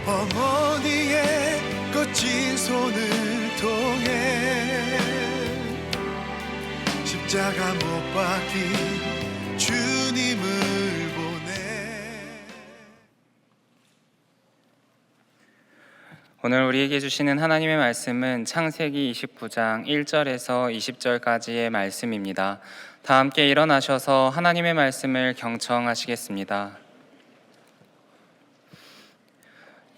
F: 어머니의 거친 손을 통해 십자가 못 박힌 주님을 보내.
A: 오늘 우리에게 주시는 하나님의 말씀은 창세기 29장 1절에서 20절까지의 말씀입니다. 다 함께 일어나셔서 하나님의 말씀을 경청하시겠습니다.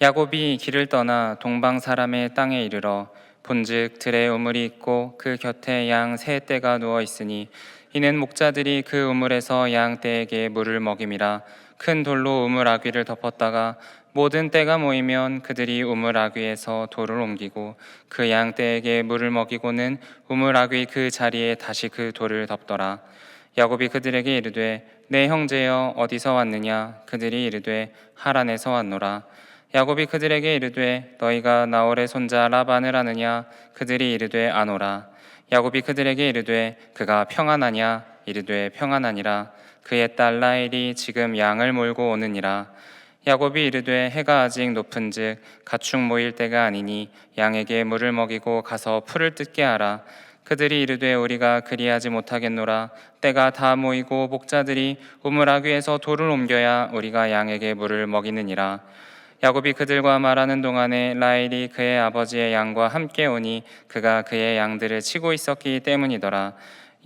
A: 야곱이 길을 떠나 동방 사람의 땅에 이르러 본즉 들에 우물이 있고 그 곁에 양 세 떼가 누워 있으니 이는 목자들이 그 우물에서 양 떼에게 물을 먹임이라. 큰 돌로 우물 아귀를 덮었다가 모든 떼가 모이면 그들이 우물 아귀에서 돌을 옮기고 그 양 떼에게 물을 먹이고는 우물 아귀 그 자리에 다시 그 돌을 덮더라. 야곱이 그들에게 이르되 내 형제여 어디서 왔느냐. 그들이 이르되 하란에서 왔노라. 야곱이 그들에게 이르되 너희가 나홀의 손자 라반을 아느냐. 그들이 이르되 아노라. 야곱이 그들에게 이르되 그가 평안하냐. 이르되 평안하니라. 그의 딸 라헬이 지금 양을 몰고 오느니라. 야곱이 이르되 해가 아직 높은즉 가축 모일 때가 아니니 양에게 물을 먹이고 가서 풀을 뜯게 하라. 그들이 이르되 우리가 그리하지 못하겠노라. 때가 다 모이고 목자들이 우물 아귀에서 돌을 옮겨야 우리가 양에게 물을 먹이느니라. 야곱이 그들과 말하는 동안에 라헬이 그의 아버지의 양과 함께 오니 그가 그의 양들을 치고 있었기 때문이더라.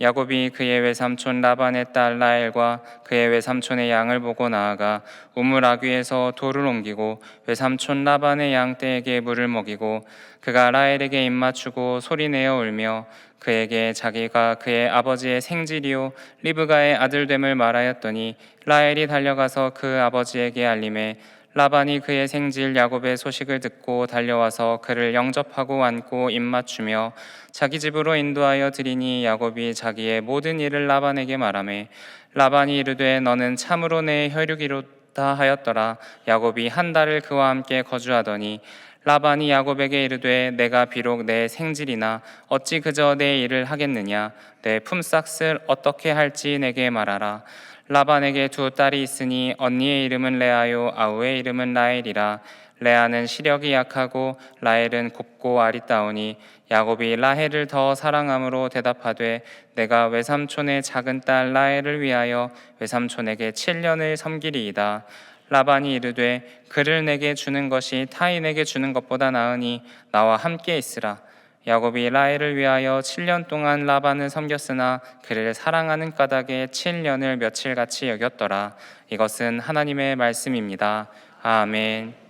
A: 야곱이 그의 외삼촌 라반의 딸 라헬과 그의 외삼촌의 양을 보고 나아가 우물 아귀에서 돌을 옮기고 외삼촌 라반의 양 떼에게 물을 먹이고 그가 라헬에게 입맞추고 소리내어 울며 그에게 자기가 그의 아버지의 생질이요 리브가의 아들됨을 말하였더니 라헬이 달려가서 그 아버지에게 알림해 라반이 그의 생질 야곱의 소식을 듣고 달려와서 그를 영접하고 안고 입맞추며 자기 집으로 인도하여 드리니 야곱이 자기의 모든 일을 라반에게 말하매 라반이 이르되 너는 참으로 내 혈육이로다 하였더라. 야곱이 한 달을 그와 함께 거주하더니 라반이 야곱에게 이르되 내가 비록 내 생질이나 어찌 그저 내 일을 하겠느냐. 내 품삯을 어떻게 할지 내게 말하라. 라반에게 두 딸이 있으니 언니의 이름은 레아요 아우의 이름은 라헬이라. 레아는 시력이 약하고 라헬은 곱고 아리따우니 야곱이 라헬을 더 사랑함으로 대답하되 내가 외삼촌의 작은 딸 라헬을 위하여 외삼촌에게 7년을 섬기리이다. 라반이 이르되 그를 내게 주는 것이 타인에게 주는 것보다 나으니 나와 함께 있으라. 야곱이 라헬을 위하여 7년 동안 라반을 섬겼으나 그를 사랑하는 까닭에 7년을 며칠같이 여겼더라. 이것은 하나님의 말씀입니다. 아멘.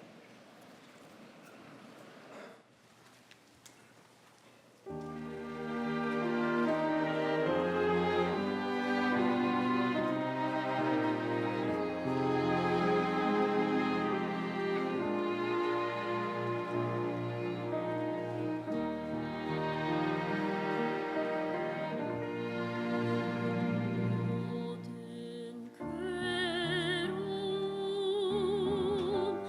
G: 모든 괴로움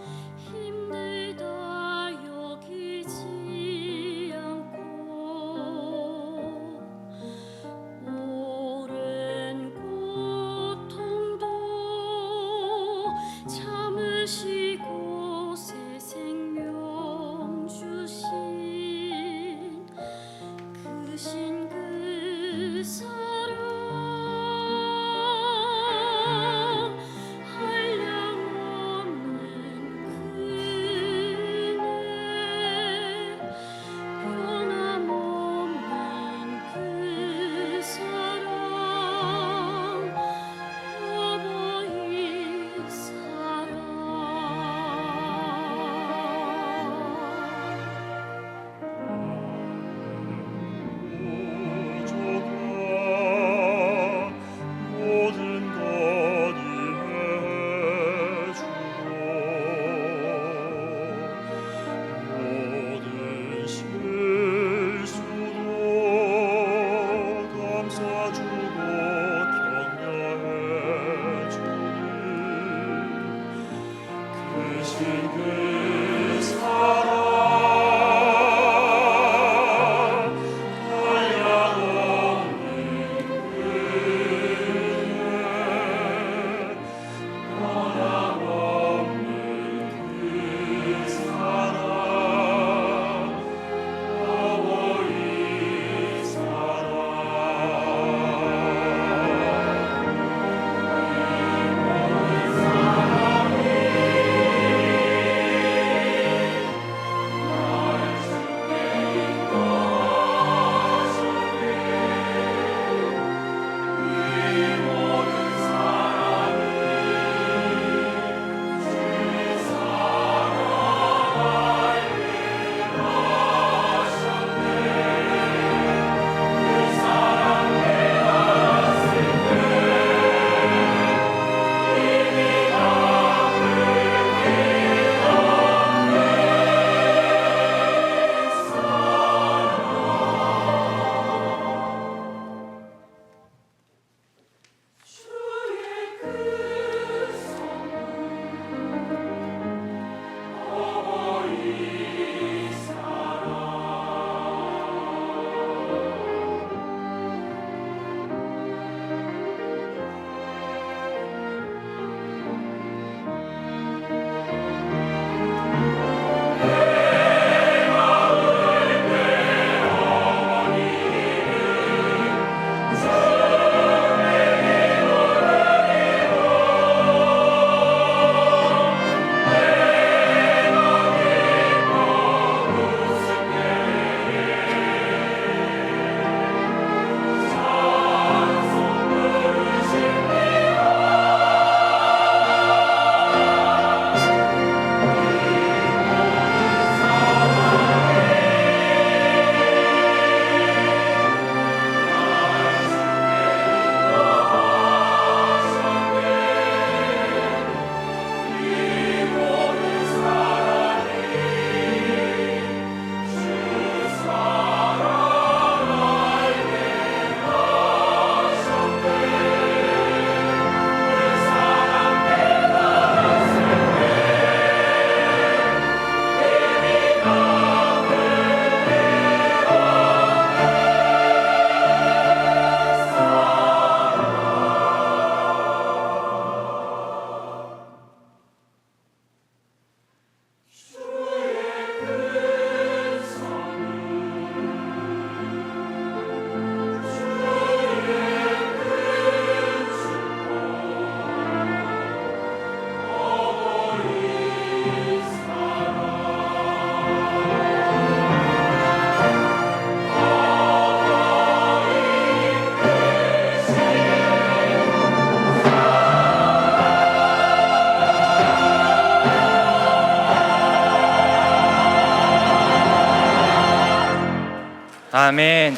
A: 아멘.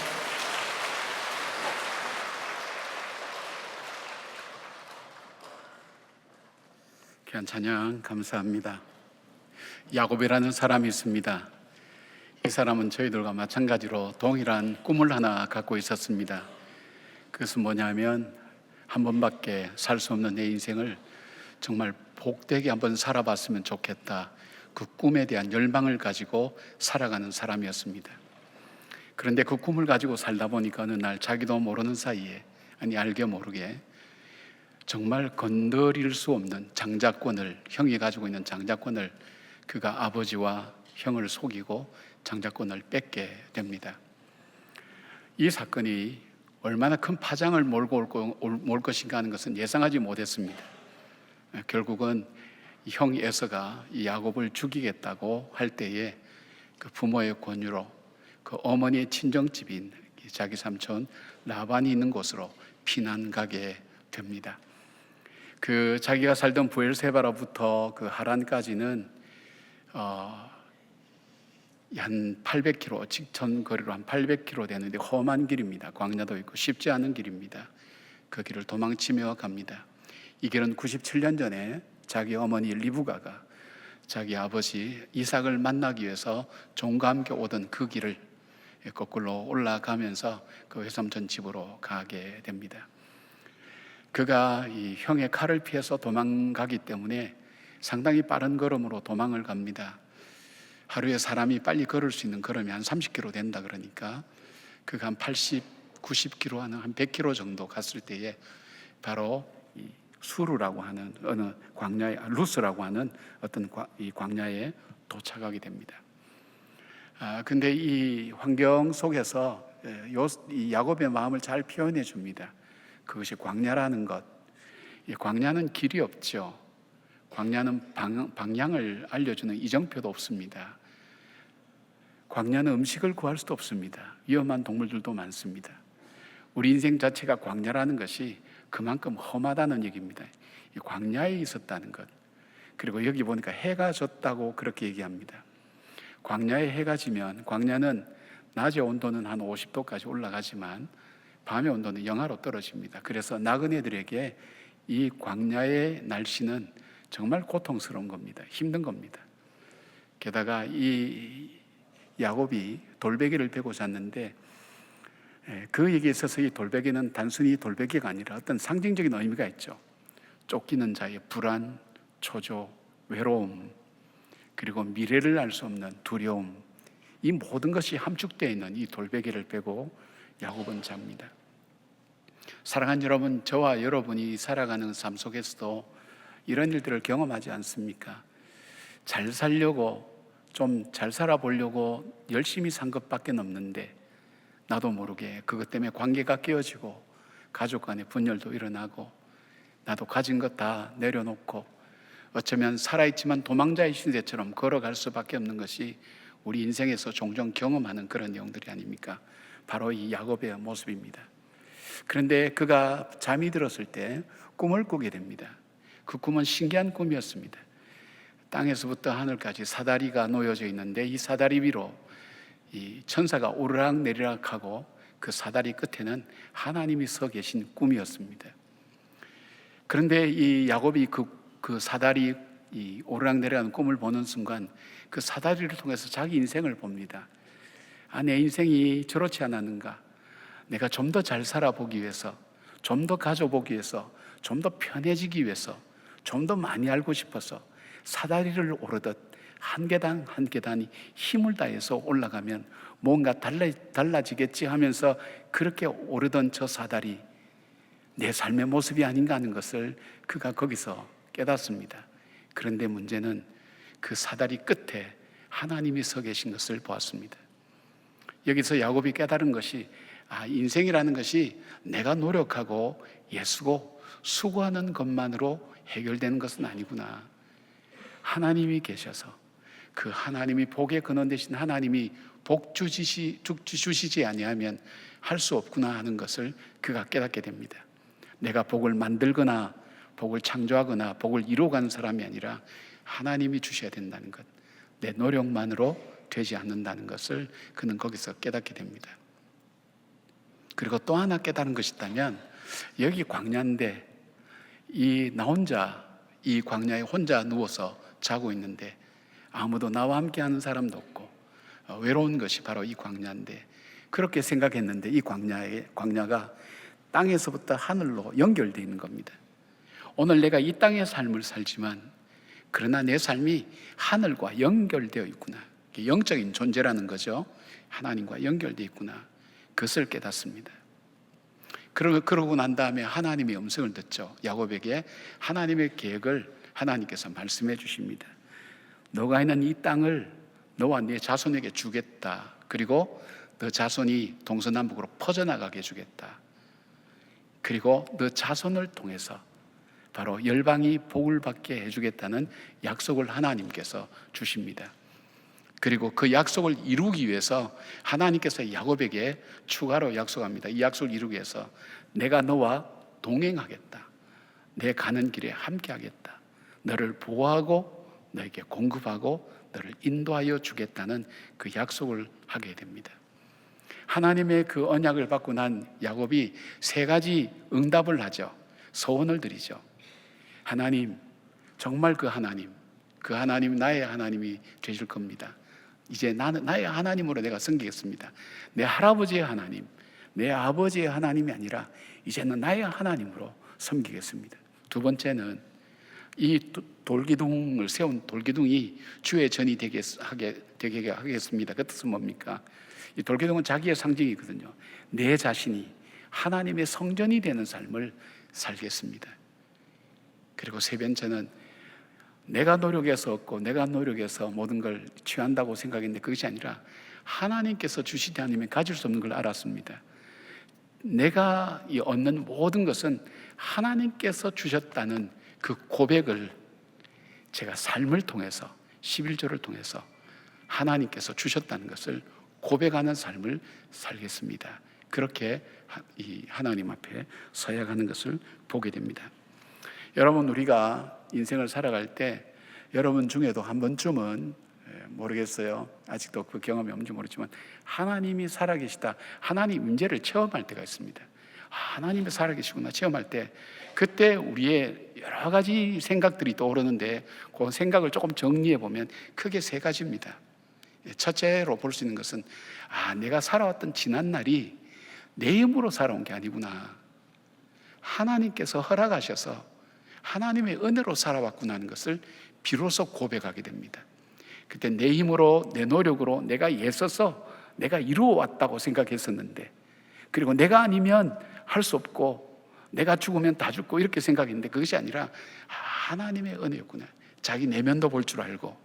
C: 귀한 찬양 감사합니다. 야곱이라는 사람이 있습니다. 이 사람은 저희들과 마찬가지로 동일한 꿈을 하나 갖고 있었습니다. 그것은 뭐냐면 한 번밖에 살 수 없는 내 인생을 정말 복되게 한번 살아봤으면 좋겠다. 그 꿈에 대한 열망을 가지고 살아가는 사람이었습니다. 그런데 그 꿈을 가지고 살다 보니까 어느 날 자기도 모르는 사이에, 아니 알게 모르게 정말 건드릴 수 없는 장자권을, 형이 가지고 있는 장자권을 그가 아버지와 형을 속이고 장자권을 뺏게 됩니다. 이 사건이 얼마나 큰 파장을 몰고 올 것인가 하는 것은 예상하지 못했습니다. 결국은 형 에서가 이 야곱을 죽이겠다고 할 때에 그 부모의 권유로 그 어머니의 친정집인 자기 삼촌 라반이 있는 곳으로 피난 가게 됩니다. 그 자기가 살던 부엘세바로부터 그 하란까지는 한 800km, 직선 거리로 한 800km 되는데 험한 길입니다. 광야도 있고 쉽지 않은 길입니다. 그 길을 도망치며 갑니다. 이 길은 97년 전에 자기 어머니 리브가가 자기 아버지 이삭을 만나기 위해서 종과 함께 오던 그 길을 거꾸로 올라가면서 그 외삼촌 집으로 가게 됩니다. 그가 이 형의 칼을 피해서 도망가기 때문에 상당히 빠른 걸음으로 도망을 갑니다. 하루에 사람이 빨리 걸을 수 있는 걸음이 한 30km 된다 그러니까 그가 한 80, 90km 하는 한 100km 정도 갔을 때에 바로 이 수르라고 하는 어느 광야에, 루스라고 하는 어떤 이 광야에 도착하게 됩니다. 근데 이 환경 속에서 이 야곱의 마음을 잘 표현해 줍니다. 그것이 광야라는 것. 이 광야는 길이 없죠. 광야는 방향을 알려주는 이정표도 없습니다. 광야는 음식을 구할 수도 없습니다. 위험한 동물들도 많습니다. 우리 인생 자체가 광야라는 것이 그만큼 험하다는 얘기입니다. 이 광야에 있었다는 것. 그리고 여기 보니까 해가 졌다고 그렇게 얘기합니다. 광야에 해가 지면 광야는 낮의 온도는 한 50도까지 올라가지만 밤의 온도는 영하로 떨어집니다. 그래서 나그네들에게 이 광야의 날씨는 정말 고통스러운 겁니다. 힘든 겁니다. 게다가 이 야곱이 돌베개를 베고 잤는데 그 얘기에 있어서 이 돌베개는 단순히 돌베개가 아니라 어떤 상징적인 의미가 있죠. 쫓기는 자의 불안, 초조, 외로움, 그리고 미래를 알 수 없는 두려움, 이 모든 것이 함축되어 있는 이 돌베개를 베고 야곱은 잡니다. 사랑하는 여러분, 저와 여러분이 살아가는 삶 속에서도 이런 일들을 경험하지 않습니까? 잘 살려고, 좀 잘 살아보려고 열심히 산 것밖에 없는데 나도 모르게 그것 때문에 관계가 깨어지고 가족 간의 분열도 일어나고 나도 가진 것 다 내려놓고 어쩌면 살아있지만 도망자의 신세처럼 걸어갈 수밖에 없는 것이 우리 인생에서 종종 경험하는 그런 내용들이 아닙니까? 바로 이 야곱의 모습입니다. 그런데 그가 잠이 들었을 때 꿈을 꾸게 됩니다. 그 꿈은 신기한 꿈이었습니다. 땅에서부터 하늘까지 사다리가 놓여져 있는데 이 사다리 위로 이 천사가 오르락내리락하고 그 사다리 끝에는 하나님이 서 계신 꿈이었습니다. 그런데 이 야곱이 그 사다리 이 오르락내리락하는 꿈을 보는 순간 그 사다리를 통해서 자기 인생을 봅니다. 내 인생이 저렇지 않았는가? 내가 좀 더 잘 살아보기 위해서, 좀 더 가져보기 위해서, 좀 더 편해지기 위해서, 좀 더 많이 알고 싶어서 사다리를 오르듯 한 계단 한 계단이 힘을 다해서 올라가면 뭔가 달라지겠지 하면서 그렇게 오르던 저 사다리, 내 삶의 모습이 아닌가 하는 것을 그가 거기서 깨닫습니다. 그런데 문제는 그 사다리 끝에 하나님이 서 계신 것을 보았습니다. 여기서 야곱이 깨달은 것이 인생이라는 것이 내가 노력하고 애쓰고 수고하는 것만으로 해결되는 것은 아니구나. 하나님이 계셔서 그 하나님이 복의 근원 되신 하나님이 복 주시지 아니하면 할 수 없구나 하는 것을 그가 깨닫게 됩니다. 내가 복을 만들거나 복을 창조하거나 복을 이루어가는 사람이 아니라 하나님이 주셔야 된다는 것, 내 노력만으로 되지 않는다는 것을 그는 거기서 깨닫게 됩니다. 그리고 또 하나 깨달은 것이 있다면, 여기 광야인데 나 혼자 이 광야에 혼자 누워서 자고 있는데 아무도 나와 함께 하는 사람도 없고 외로운 것이 바로 이 광야인데, 그렇게 생각했는데 이 광야가 땅에서부터 하늘로 연결되어 있는 겁니다. 오늘 내가 이 땅의 삶을 살지만 그러나 내 삶이 하늘과 연결되어 있구나. 영적인 존재라는 거죠. 하나님과 연결되어 있구나. 그것을 깨닫습니다. 그러고 난 다음에 하나님의 음성을 듣죠. 야곱에게 하나님의 계획을 하나님께서 말씀해 주십니다. 너가 있는 이 땅을 너와 네 자손에게 주겠다. 그리고 너 자손이 동서남북으로 퍼져나가게 해주겠다. 그리고 너 자손을 통해서 바로 열방이 복을 받게 해주겠다는 약속을 하나님께서 주십니다. 그리고 그 약속을 이루기 위해서 하나님께서 야곱에게 추가로 약속합니다. 이 약속을 이루기 위해서 내가 너와 동행하겠다. 내 가는 길에 함께하겠다. 너를 보호하고 너에게 공급하고 너를 인도하여 주겠다는 그 약속을 하게 됩니다. 하나님의 그 언약을 받고 난 야곱이 3가지 응답을 하죠. 소원을 드리죠. 하나님, 정말 그 하나님 나의 하나님이 되실 겁니다. 이제 나의 하나님으로 내가 섬기겠습니다. 내 할아버지의 하나님, 내 아버지의 하나님이 아니라 이제는 나의 하나님으로 섬기겠습니다. 2번째는 이 돌기둥을 세운 돌기둥이 주의 전이 되게 하겠습니다. 그 뜻은 뭡니까? 이 돌기둥은 자기의 상징이거든요. 내 자신이 하나님의 성전이 되는 삶을 살겠습니다. 그리고 3번째는 내가 노력해서 얻고 내가 노력해서 모든 걸 취한다고 생각했는데 그것이 아니라 하나님께서 주시지 않으면 가질 수 없는 걸 알았습니다. 내가 얻는 모든 것은 하나님께서 주셨다는 그 고백을 제가 삶을 통해서 11조를 통해서 하나님께서 주셨다는 것을 고백하는 삶을 살겠습니다. 그렇게 이 하나님 앞에 서야 하는 것을 보게 됩니다. 여러분, 우리가 인생을 살아갈 때 여러분 중에도 한 번쯤은 모르겠어요. 아직도 그 경험이 없는지 모르지만 하나님이 살아계시다, 하나님 문제를 체험할 때가 있습니다. 하나님이 살아계시구나 체험할 때 그때 우리의 여러 가지 생각들이 떠오르는데 그 생각을 조금 정리해 보면 크게 3가지입니다. 첫째로 볼 수 있는 것은 내가 살아왔던 지난날이 내 힘으로 살아온 게 아니구나. 하나님께서 허락하셔서 하나님의 은혜로 살아왔구나 하는 것을 비로소 고백하게 됩니다. 그때 내 힘으로 내 노력으로 내가 애써서 내가 이루어왔다고 생각했었는데, 그리고 내가 아니면 할 수 없고 내가 죽으면 다 죽고 이렇게 생각했는데 그것이 아니라 하나님의 은혜였구나. 자기 내면도 볼 줄 알고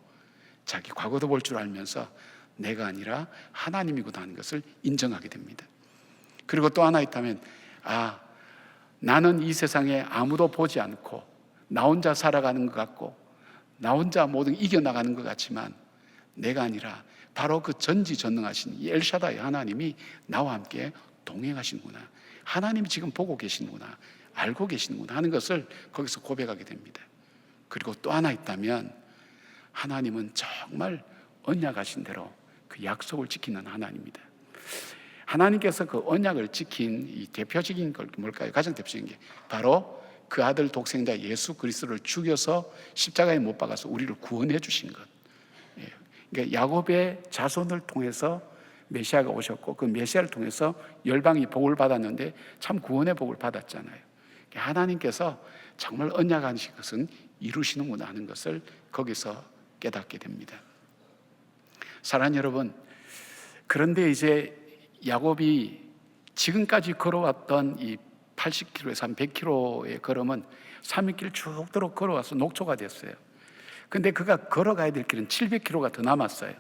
C: 자기 과거도 볼 줄 알면서 내가 아니라 하나님이구나 하는 것을 인정하게 됩니다. 그리고 또 하나 있다면 나는 이 세상에 아무도 보지 않고 나 혼자 살아가는 것 같고 나 혼자 모든 이겨나가는 것 같지만 내가 아니라 바로 그 전지전능하신 이 엘샤다이 하나님이 나와 함께 동행하시는구나. 하나님이 지금 보고 계시는구나, 알고 계시는구나 하는 것을 거기서 고백하게 됩니다. 그리고 또 하나 있다면 하나님은 정말 언약하신 대로 그 약속을 지키는 하나님입니다. 하나님께서 그 언약을 지킨 이 대표적인 걸 뭘까요? 가장 대표적인 게 바로 그 아들 독생자 예수 그리스도를 죽여서 십자가에 못 박아서 우리를 구원해 주신 것. 그러니까 야곱의 자손을 통해서 메시아가 오셨고 그 메시아를 통해서 열방이 복을 받았는데 참 구원의 복을 받았잖아요. 하나님께서 정말 언약하신 것은 이루시는구나 하는 것을 거기서 깨닫게 됩니다. 사랑하는 여러분, 그런데 이제 야곱이 지금까지 걸어왔던 이 80km에서 100km의 걸음은 3일길 쭉 걸어와서 녹초가 됐어요. 근데 그가 걸어가야 될 길은 700km가 더 남았어요.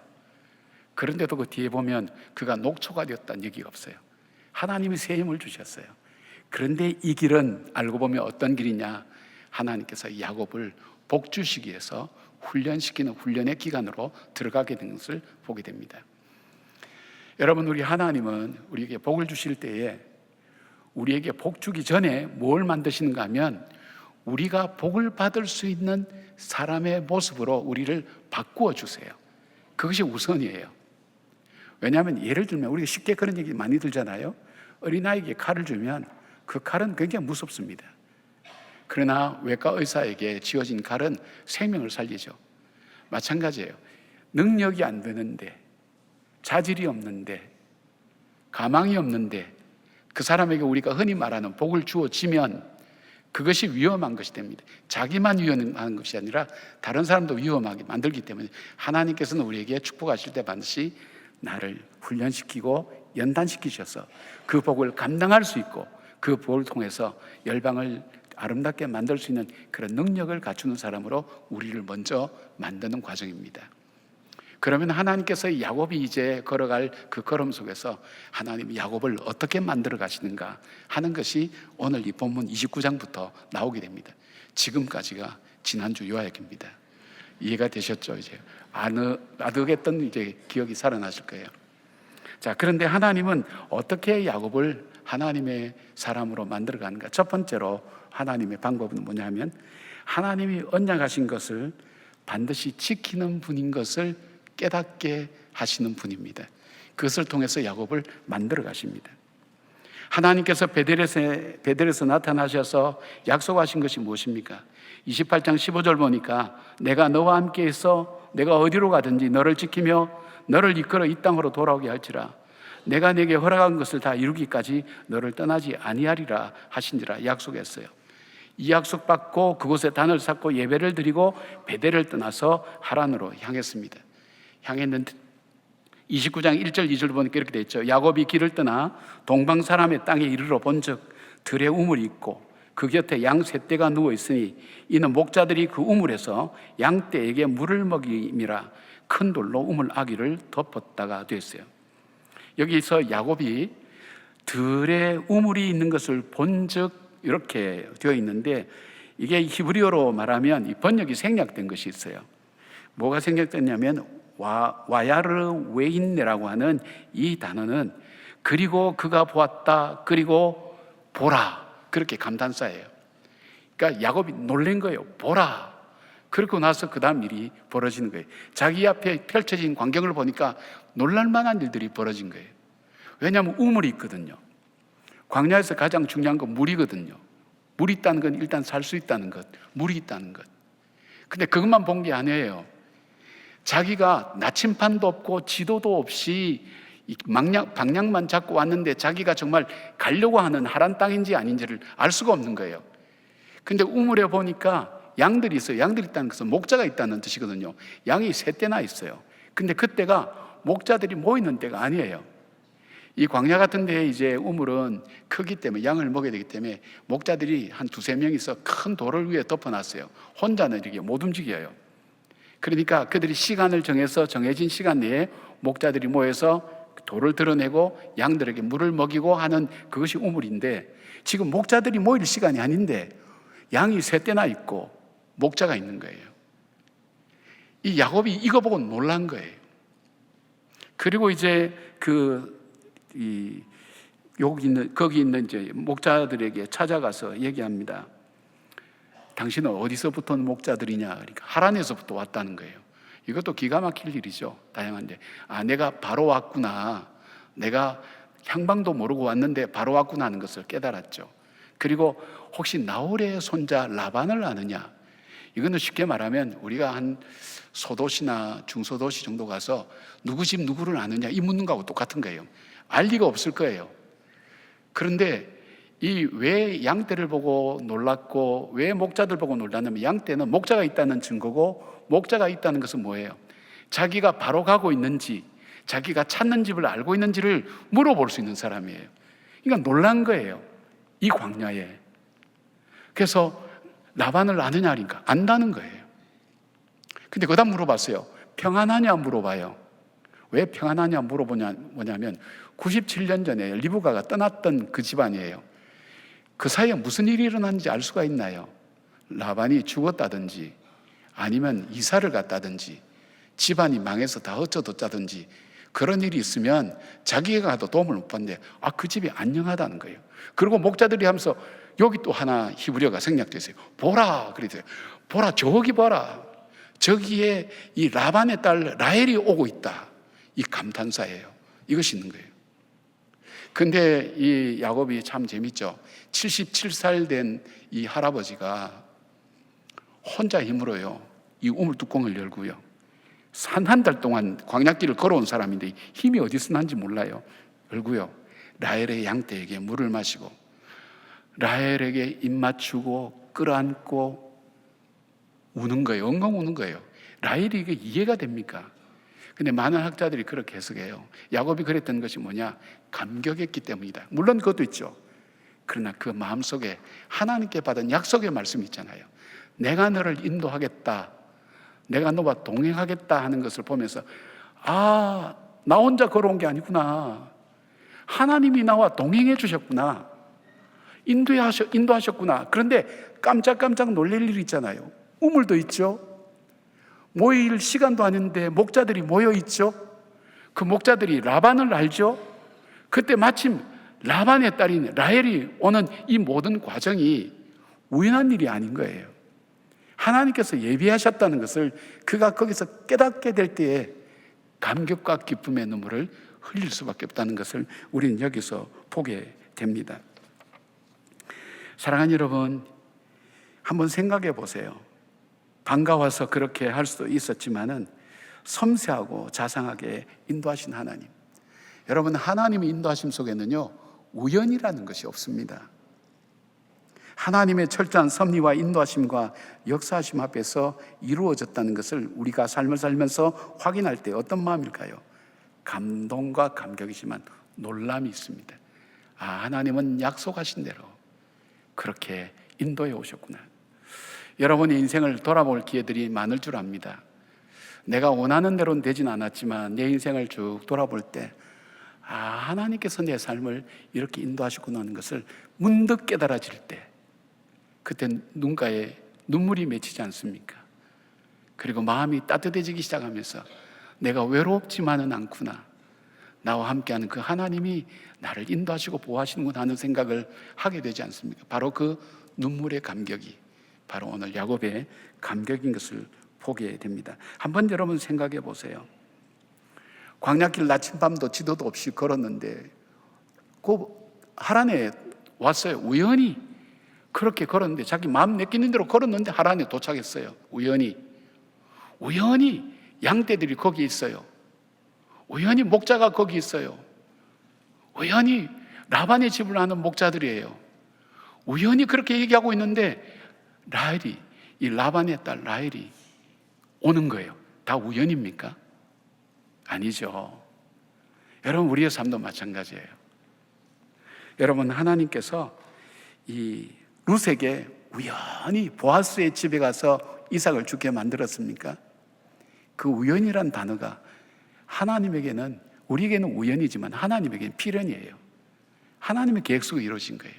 C: 그런데도 그 뒤에 보면 그가 녹초가 되었다는 얘기가 없어요. 하나님이 새 힘을 주셨어요. 그런데 이 길은 알고 보면 어떤 길이냐? 하나님께서 야곱을 복 주시기 위해서 훈련시키는 훈련의 기간으로 들어가게 된 것을 보게 됩니다. 여러분, 우리 하나님은 우리에게 복을 주실 때에 우리에게 복 주기 전에 뭘 만드시는가 하면 우리가 복을 받을 수 있는 사람의 모습으로 우리를 바꾸어 주세요. 그것이 우선이에요. 왜냐하면 예를 들면 우리가 쉽게 그런 얘기 많이 들잖아요. 어린아이에게 칼을 주면 그 칼은 굉장히 무섭습니다. 그러나 외과 의사에게 쥐어진 칼은 생명을 살리죠. 마찬가지예요. 능력이 안 되는데, 자질이 없는데, 가망이 없는데 그 사람에게 우리가 흔히 말하는 복을 주어지면 그것이 위험한 것이 됩니다. 자기만 위험한 것이 아니라 다른 사람도 위험하게 만들기 때문에 하나님께서는 우리에게 축복하실 때 반드시 나를 훈련시키고 연단시키셔서 그 복을 감당할 수 있고 그 복을 통해서 열방을 아름답게 만들 수 있는 그런 능력을 갖추는 사람으로 우리를 먼저 만드는 과정입니다. 그러면 하나님께서 야곱이 이제 걸어갈 그 걸음 속에서 하나님이 야곱을 어떻게 만들어 가시는가 하는 것이 오늘 이 본문 29장부터 나오게 됩니다. 지금까지가 지난주 요약입니다. 이해가 되셨죠? 이제 아득했던 이제 기억이 살아나실 거예요. 자, 그런데 하나님은 어떻게 야곱을 하나님의 사람으로 만들어 가는가? 첫 번째로 하나님의 방법은 뭐냐면 하나님이 언약하신 것을 반드시 지키는 분인 것을 깨닫게 하시는 분입니다. 그것을 통해서 야곱을 만들어 가십니다. 하나님께서 베델에서 나타나셔서 약속하신 것이 무엇입니까? 28장 15절 보니까 내가 너와 함께 있어 내가 어디로 가든지 너를 지키며 너를 이끌어 이 땅으로 돌아오게 할지라 내가 내게 허락한 것을 다 이루기까지 너를 떠나지 아니하리라 하신지라 약속했어요. 이 약속 받고 그곳에 단을 쌓고 예배를 드리고 베델을 떠나서 하란으로 향했습니다. 향했는데 29장 1절 2절 보니까 이렇게 돼 있죠. 야곱이 길을 떠나 동방 사람의 땅에 이르러 본즉 들에 우물이 있고 그 곁에 양 세 떼가 누워 있으니 이는 목자들이 그 우물에서 양 떼에게 물을 먹임이라 큰 돌로 우물 아귀를 덮었다가 됐어요. 여기서 야곱이 들에 우물이 있는 것을 본즉 이렇게 되어 있는데 이게 히브리어로 말하면 이 번역이 생략된 것이 있어요. 뭐가 생략됐냐면 와야르 웨인네라고 하는 이 단어는 그리고 그가 보았다 그리고 보라 그렇게 감탄사예요. 그러니까 야곱이 놀란 거예요. 보라. 그러고 나서 그 다음 일이 벌어지는 거예요. 자기 앞에 펼쳐진 광경을 보니까 놀랄만한 일들이 벌어진 거예요. 왜냐하면 우물이 있거든요. 광야에서 가장 중요한 건 물이거든요. 물이 있다는 건 일단 살 수 있다는 것, 물이 있다는 것. 근데 그것만 본 게 아니에요. 자기가 나침판도 없고 지도도 없이 방향만 잡고 왔는데 자기가 정말 가려고 하는 하란 땅인지 아닌지를 알 수가 없는 거예요. 근데 우물에 보니까 양들이 있어요. 양들이 있다는 것은 목자가 있다는 뜻이거든요. 양이 세 떼나 있어요. 근데 그때가 목자들이 모이는 때가 아니에요. 이 광야 같은 데에 이제 우물은 크기 때문에 양을 먹여야 되기 때문에 목자들이 한 두세 명이서 큰 돌을 위에 덮어놨어요. 혼자는 이렇게 못 움직여요. 그러니까 그들이 시간을 정해서 정해진 시간 내에 목자들이 모여서 돌을 드러내고 양들에게 물을 먹이고 하는 그것이 우물인데 지금 목자들이 모일 시간이 아닌데 양이 세 떼나 있고 목자가 있는 거예요. 이 야곱이 이거 보고 놀란 거예요. 그리고 이제 거기 있는 이제 목자들에게 찾아가서 얘기합니다. 당신은 어디서부터 온 목자들이냐? 그러니까 하란에서부터 왔다는 거예요. 이것도 기가 막힐 일이죠. 다양한데 내가 바로 왔구나. 내가 향방도 모르고 왔는데 바로 왔구나 하는 것을 깨달았죠. 그리고 혹시 나홀의 손자 라반을 아느냐? 이거는 쉽게 말하면 우리가 한 소도시나 중소도시 정도 가서 누구 집 누구를 아느냐 이 묻는 거하고 똑같은 거예요. 알 리가 없을 거예요. 그런데 이 왜 양떼를 보고 놀랐고 왜 목자들 보고 놀랐냐면 양떼는 목자가 있다는 증거고 목자가 있다는 것은 뭐예요? 자기가 바로 가고 있는지 자기가 찾는 집을 알고 있는지를 물어볼 수 있는 사람이에요. 그러니까 놀란 거예요. 이 광야에. 그래서 라반을 아느냐 하니까 안다는 거예요. 근데 그다음 물어봤어요. 평안하냐 물어봐요. 왜 평안하냐 뭐냐면 97년 전에 리브가가 떠났던 그 집안이에요. 그 사이에 무슨 일이 일어났는지 알 수가 있나요? 라반이 죽었다든지 아니면 이사를 갔다든지 집안이 망해서 다 흩어졌다든지 그런 일이 있으면 자기가 가도 도움을 못 받는데 그 집이 안녕하다는 거예요. 그리고 목자들이 하면서 여기 또 하나 히브리어가 생략됐어요. 보라 그랬어요. 보라 저기 봐라. 저기에 이 라반의 딸 라헬이 오고 있다. 이 감탄사예요. 이것이 있는 거예요. 근데 이 야곱이 참 재밌죠. 77살 된 이 할아버지가 혼자 힘으로요, 이 우물 뚜껑을 열고요, 산 한 달 동안 광야길을 걸어온 사람인데 힘이 어디서 난지 몰라요. 열고요, 라헬의 양떼에게 물을 마시고 라헬에게 입 맞추고 끌어안고 우는 거예요. 엉엉 우는 거예요. 라헬이 이게 이해가 됩니까? 근데 많은 학자들이 그렇게 해석해요. 야곱이 그랬던 것이 뭐냐? 감격했기 때문이다. 물론 그것도 있죠. 그러나 그 마음속에 하나님께 받은 약속의 말씀이 있잖아요. 내가 너를 인도하겠다, 내가 너와 동행하겠다 하는 것을 보면서, 아, 나 혼자 걸어온 게 아니구나, 하나님이 나와 동행해 주셨구나, 인도하셨구나. 그런데 깜짝깜짝 놀랄 일이 있잖아요. 우물도 있죠. 모일 시간도 아닌데 목자들이 모여 있죠. 그 목자들이 라반을 알죠. 그때 마침 라반의 딸인 라헬이 오는 이 모든 과정이 우연한 일이 아닌 거예요. 하나님께서 예비하셨다는 것을 그가 거기서 깨닫게 될 때에 감격과 기쁨의 눈물을 흘릴 수밖에 없다는 것을 우리는 여기서 보게 됩니다. 사랑하는 여러분, 한번 생각해 보세요. 반가워서 그렇게 할 수도 있었지만은 섬세하고 자상하게 인도하신 하나님. 여러분, 하나님의 인도하심 속에는요, 우연이라는 것이 없습니다. 하나님의 철저한 섭리와 인도하심과 역사하심 앞에서 이루어졌다는 것을 우리가 삶을 살면서 확인할 때 어떤 마음일까요? 감동과 감격이지만 놀람이 있습니다. 아, 하나님은 약속하신 대로 그렇게 인도해 오셨구나. 여러분의 인생을 돌아볼 기회들이 많을 줄 압니다. 내가 원하는 대로는 되진 않았지만 내 인생을 쭉 돌아볼 때, 아, 하나님께서 내 삶을 이렇게 인도하셨구나 하는 것을 문득 깨달아질 때, 그때 눈가에 눈물이 맺히지 않습니까? 그리고 마음이 따뜻해지기 시작하면서 내가 외롭지만은 않구나, 나와 함께하는 그 하나님이 나를 인도하시고 보호하시는구나 하는 생각을 하게 되지 않습니까? 바로 그 눈물의 감격이 바로 오늘 야곱의 감격인 것을 보게 됩니다. 한번 여러분 생각해 보세요. 광야길 나침밤도 지도도 없이 걸었는데 그 하란에 왔어요. 우연히 그렇게 걸었는데, 자기 마음 내키는 대로 걸었는데 하란에 도착했어요. 우연히 양떼들이 거기 있어요. 우연히 목자가 거기 있어요. 우연히 라반의 집을 아는 목자들이에요. 우연히 그렇게 얘기하고 있는데 라헬이, 이 라반의 딸 라헬이 오는 거예요. 다 우연입니까? 아니죠. 여러분, 우리의 삶도 마찬가지예요. 여러분, 하나님께서 이 룻에게 우연히 보아스의 집에 가서 이삭을 주게 만들었습니까? 그 우연이란 단어가 하나님에게는, 우리에게는 우연이지만 하나님에게는 필연이에요. 하나님의 계획 속에 이루어진 거예요.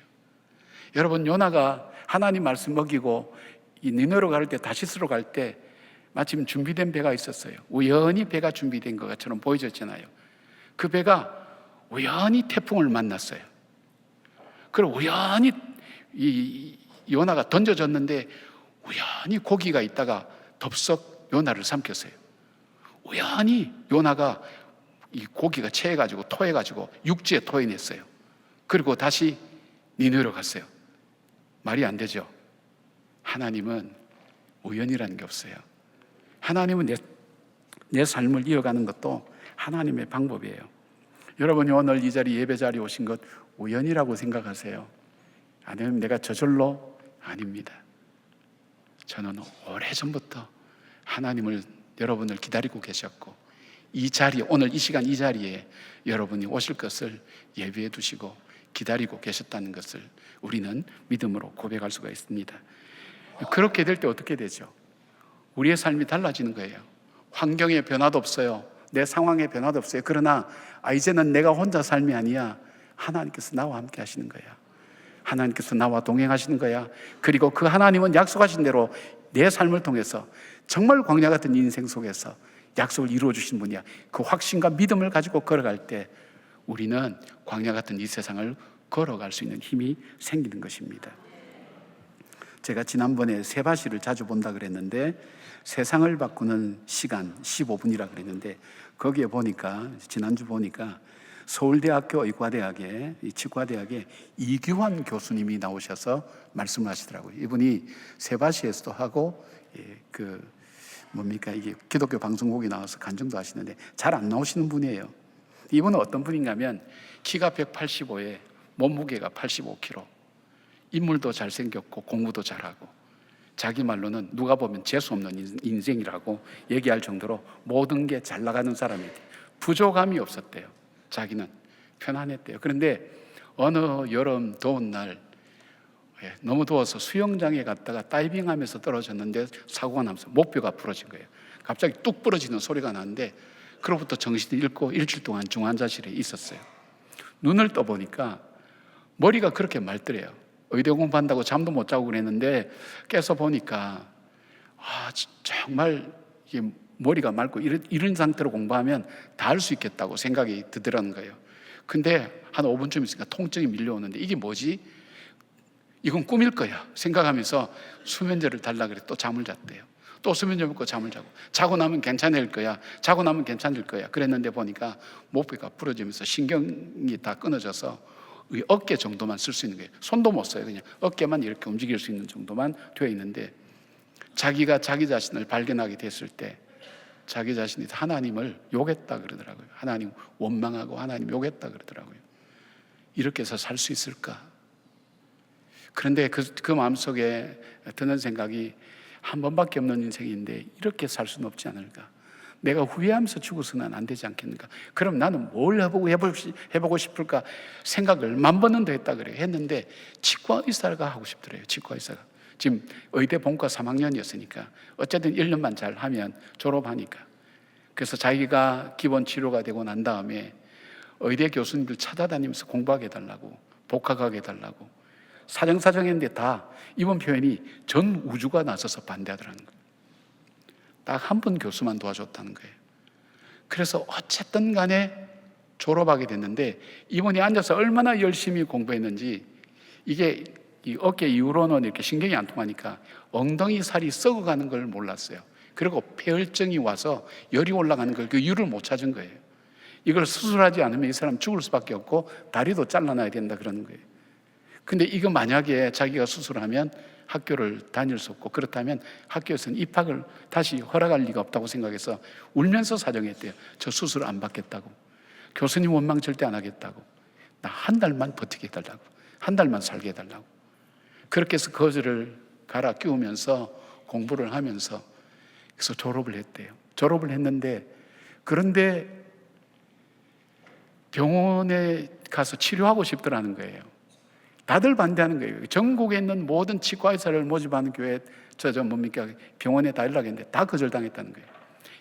C: 여러분, 요나가 하나님 말씀 먹이고 이 니느웨로 갈 때, 다시스로 갈 때 마침 준비된 배가 있었어요. 우연히 배가 준비된 것처럼 보여졌잖아요. 그 배가 우연히 태풍을 만났어요. 그리고 우연히 이 요나가 던져졌는데 우연히 고기가 있다가 덥석 요나를 삼켰어요. 우연히 요나가 이 고기가 체해가지고 토해가지고 육지에 토해냈어요. 그리고 다시 니느웨로 갔어요. 말이 안 되죠. 하나님은 우연이라는 게 없어요. 하나님은 내 삶을 이어가는 것도 하나님의 방법이에요. 여러분이 오늘 이 자리, 예배 자리에 오신 것 우연이라고 생각하세요? 아니면 내가 저절로? 아닙니다. 저는 오래전부터 하나님을, 여러분을 기다리고 계셨고, 이 자리, 오늘 이 시간 이 자리에 여러분이 오실 것을 예비해 두시고 기다리고 계셨다는 것을 우리는 믿음으로 고백할 수가 있습니다. 그렇게 될 때 어떻게 되죠? 우리의 삶이 달라지는 거예요. 환경에 변화도 없어요. 내 상황에 변화도 없어요. 그러나 이제는 내가 혼자 삶이 아니야. 하나님께서 나와 함께 하시는 거야. 하나님께서 나와 동행하시는 거야. 그리고 그 하나님은 약속하신 대로 내 삶을 통해서 정말 광야 같은 인생 속에서 약속을 이루어 주신 분이야. 그 확신과 믿음을 가지고 걸어갈 때 우리는 광야 같은 이 세상을 걸어갈 수 있는 힘이 생기는 것입니다. 제가 지난번에 세바시를 자주 본다 그랬는데, 세상을 바꾸는 시간 15분이라 그랬는데, 거기에 보니까, 지난주 보니까 서울대학교 의과대학에 이 치과대학에 이규환 교수님이 나오셔서 말씀을 하시더라고요. 이분이 세바시에서도 하고 이게 기독교 방송국에 나와서 간증도 하시는데 잘 안 나오시는 분이에요. 이분은 어떤 분인가 하면 키가 185에 몸무게가 85kg, 인물도 잘생겼고 공부도 잘하고, 자기 말로는 누가 보면 재수없는 인생이라고 얘기할 정도로 모든 게 잘 나가는 사람이에요. 부족함이 없었대요. 자기는 편안했대요. 그런데 어느 여름 더운 날 너무 더워서 수영장에 갔다가 다이빙하면서 떨어졌는데 사고가 나면서 목뼈가 부러진 거예요. 갑자기 뚝 부러지는 소리가 나는데 그로부터 정신을 잃고 일주일 동안 중환자실에 있었어요. 눈을 떠보니까 머리가 그렇게 맑더래요. 의대 공부한다고 잠도 못 자고 그랬는데 깨서 보니까 정말 이게 머리가 맑고 이런 상태로 공부하면 다 할 수 있겠다고 생각이 드더라는 거예요. 근데 한 5분쯤 있으니까 통증이 밀려오는데 이게 뭐지? 이건 꿈일 거야 생각하면서 수면제를 달라 그래. 또 잠을 잤대요. 또 수면제 먹고 잠을 자고 나면 괜찮을 거야, 자고 나면 괜찮을 거야 그랬는데 보니까 목뼈가 부러지면서 신경이 다 끊어져서 어깨 정도만 쓸 수 있는 거예요. 손도 못 써요. 그냥 어깨만 이렇게 움직일 수 있는 정도만 되어 있는데, 자기가 자기 자신을 발견하게 됐을 때 자기 자신이 하나님을 욕했다 그러더라고요. 하나님 원망하고 하나님 욕했다 그러더라고요. 이렇게 해서 살 수 있을까? 그런데 그 마음속에 드는 생각이 한 번밖에 없는 인생인데 이렇게 살 수는 없지 않을까? 내가 후회하면서 죽어서는 안 되지 않겠는가? 그럼 나는 뭘 해보고 싶을까? 생각을 10,000번은 더 했다 그래요. 했는데 치과 의사가 하고 싶더래요. 치과 의사가. 지금 의대 본과 3학년이었으니까 어쨌든 1년만 잘 하면 졸업하니까. 그래서 자기가 기본 치료가 되고 난 다음에 의대 교수님들 찾아다니면서 공부하게 해달라고, 복학하게 해달라고 사정사정했는데 다 이번 표현이 전 우주가 나서서 반대하더라는 거예요. 딱 한 분 교수만 도와줬다는 거예요. 그래서 어쨌든 간에 졸업하게 됐는데 이분이 앉아서 얼마나 열심히 공부했는지, 이게 이 어깨 이후로는 이렇게 신경이 안 통하니까 엉덩이 살이 썩어가는 걸 몰랐어요. 그리고 폐혈증이 와서 열이 올라가는 걸 그 이유를 못 찾은 거예요. 이걸 수술하지 않으면 이 사람 죽을 수밖에 없고 다리도 잘라놔야 된다 그러는 거예요. 근데 이거 만약에 자기가 수술하면 학교를 다닐 수 없고, 그렇다면 학교에서는 입학을 다시 허락할 리가 없다고 생각해서 울면서 사정했대요. 저 수술 안 받겠다고, 교수님 원망 절대 안 하겠다고, 나 한 달만 버티게 해달라고, 한 달만 살게 해달라고. 그렇게 해서 거즈를 갈아 끼우면서 공부를 하면서 그래서 졸업을 했대요. 졸업을 했는데, 그런데 병원에 가서 치료하고 싶더라는 거예요. 다들 반대하는 거예요. 전국에 있는 모든 치과의사를 모집하는 교회, 병원에 다 연락했는데 다 거절당했다는 거예요.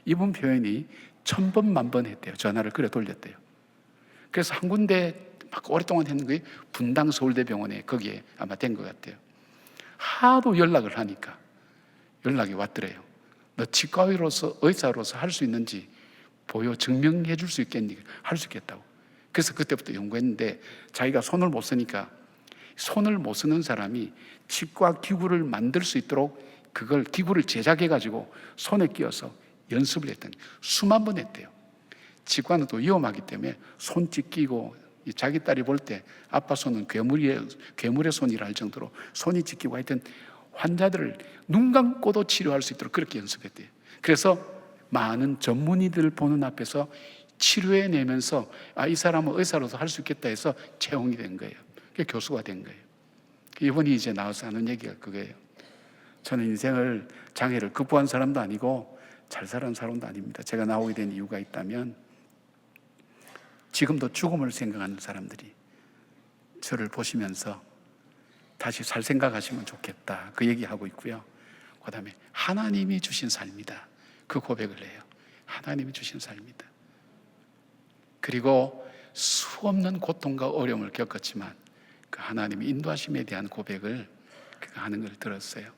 C: 이분 표현이 1000번, 10,000번 했대요. 전화를 그래 돌렸대요. 그래서 한 군데 막 오랫동안 했는 게 분당 서울대병원에 거기에 아마 된 것 같아요. 하도 연락을 하니까 연락이 왔더래요. 너 치과의로서, 의사로서 할 수 있는지 증명해 줄 수 있겠니? 할 수 있겠다고. 그래서 그때부터 연구했는데 자기가 손을 못 쓰니까, 손을 못 쓰는 사람이 치과 기구를 만들 수 있도록 그걸 기구를 제작해 가지고 손에 끼워서 연습을 했더니 수만 번 했대요. 치과는 또 위험하기 때문에 손짓 끼고, 자기 딸이 볼 때 아빠 손은 괴물의 손이라 할 정도로 손이 찢기고, 하여튼 환자들을 눈 감고도 치료할 수 있도록 그렇게 연습했대요. 그래서 많은 전문의들 보는 앞에서 치료해내면서 이 사람은 의사로서 할 수 있겠다 해서 채용이 된 거예요. 교수가 된 거예요. 이분이 이제 나와서 하는 얘기가 그거예요. 저는 인생을 장애를 극복한 사람도 아니고 잘 살아온 사람도 아닙니다. 제가 나오게 된 이유가 있다면 지금도 죽음을 생각하는 사람들이 저를 보시면서 다시 살 생각하시면 좋겠다, 그 얘기하고 있고요. 그 다음에 하나님이 주신 삶이다, 그 고백을 해요. 하나님이 주신 삶이다. 그리고 수없는 고통과 어려움을 겪었지만 그 하나님의 인도하심에 대한 고백을 하는 걸 들었어요.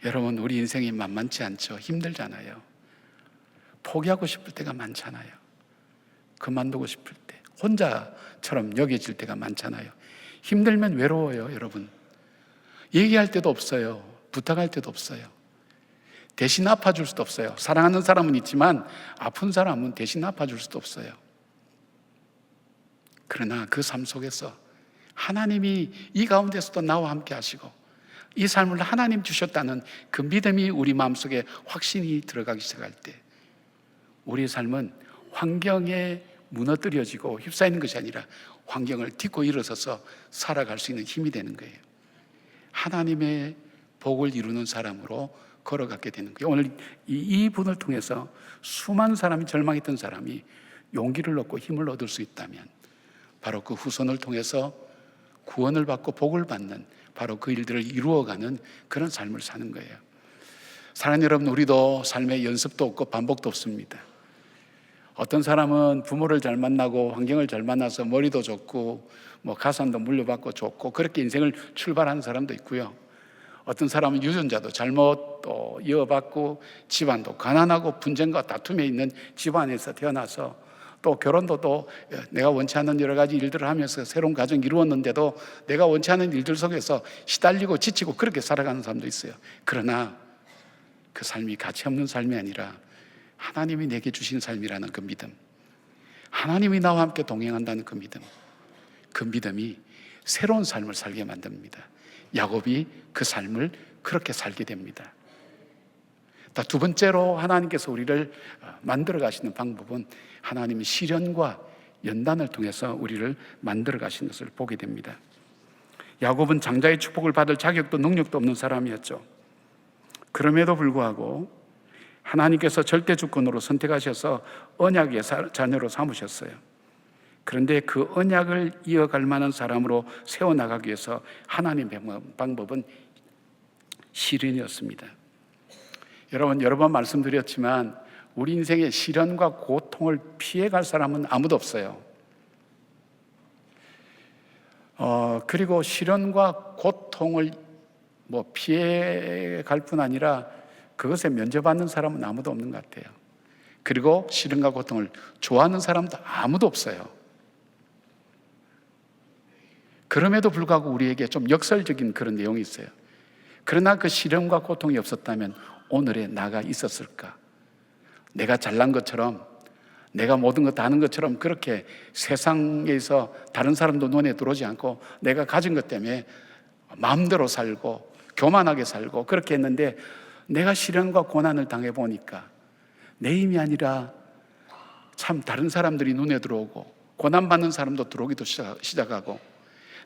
C: 여러분, 우리 인생이 만만치 않죠. 힘들잖아요. 포기하고 싶을 때가 많잖아요. 그만두고 싶을 때, 혼자처럼 여겨질 때가 많잖아요. 힘들면 외로워요, 여러분. 얘기할 때도 없어요. 부탁할 때도 없어요. 대신 아파줄 수도 없어요. 사랑하는 사람은 있지만 아픈 사람은 대신 아파줄 수도 없어요. 그러나 그 삶 속에서 하나님이 이 가운데서도 나와 함께 하시고 이 삶을 하나님 주셨다는 그 믿음이 우리 마음속에 확신이 들어가기 시작할 때 우리의 삶은 환경에 무너뜨려지고 휩싸이는 것이 아니라 환경을 딛고 일어서서 살아갈 수 있는 힘이 되는 거예요. 하나님의 복을 이루는 사람으로 걸어가게 되는 거예요. 오늘 이 분을 통해서 수많은 사람이 절망했던 사람이 용기를 얻고 힘을 얻을 수 있다면 바로 그 후손을 통해서 구원을 받고 복을 받는 바로 그 일들을 이루어가는 그런 삶을 사는 거예요. 사랑하는 여러분, 우리도 삶의 연습도 없고 반복도 없습니다. 어떤 사람은 부모를 잘 만나고 환경을 잘 만나서 머리도 좋고 가산도 물려받고 좋고 그렇게 인생을 출발하는 사람도 있고요. 어떤 사람은 유전자도 잘못 또 이어받고 집안도 가난하고 분쟁과 다툼에 있는 집안에서 태어나서 또 결혼도 또 내가 원치 않는 여러 가지 일들을 하면서 새로운 가정 이루었는데도 내가 원치 않는 일들 속에서 시달리고 지치고 그렇게 살아가는 사람도 있어요. 그러나 그 삶이 가치 없는 삶이 아니라 하나님이 내게 주신 삶이라는 그 믿음, 하나님이 나와 함께 동행한다는 그 믿음이 새로운 삶을 살게 만듭니다. 야곱이 그 삶을 그렇게 살게 됩니다. 두 번째로 하나님께서 우리를 만들어 가시는 방법은 하나님의 시련과 연단을 통해서 우리를 만들어 가시는 것을 보게 됩니다. 야곱은 장자의 축복을 받을 자격도 능력도 없는 사람이었죠. 그럼에도 불구하고 하나님께서 절대 주권으로 선택하셔서 언약의 자녀로 삼으셨어요. 그런데 그 언약을 이어갈 만한 사람으로 세워나가기 위해서 하나님의 방법은 시련이었습니다. 여러분, 여러 번 말씀드렸지만 우리 인생의 시련과 고통을 피해갈 사람은 아무도 없어요. 그리고 시련과 고통을 피해갈 뿐 아니라 그것에 면제받는 사람은 아무도 없는 것 같아요. 그리고 시련과 고통을 좋아하는 사람도 아무도 없어요. 그럼에도 불구하고 우리에게 좀 역설적인 그런 내용이 있어요. 그러나 그 시련과 고통이 없었다면 오늘의 나가 있었을까? 내가 잘난 것처럼, 내가 모든 것 다 아는 것처럼 그렇게 세상에서 다른 사람도 눈에 들어오지 않고 내가 가진 것 때문에 마음대로 살고 교만하게 살고 그렇게 했는데 내가 시련과 고난을 당해보니까 내 힘이 아니라 참 다른 사람들이 눈에 들어오고 고난받는 사람도 들어오기도 시작하고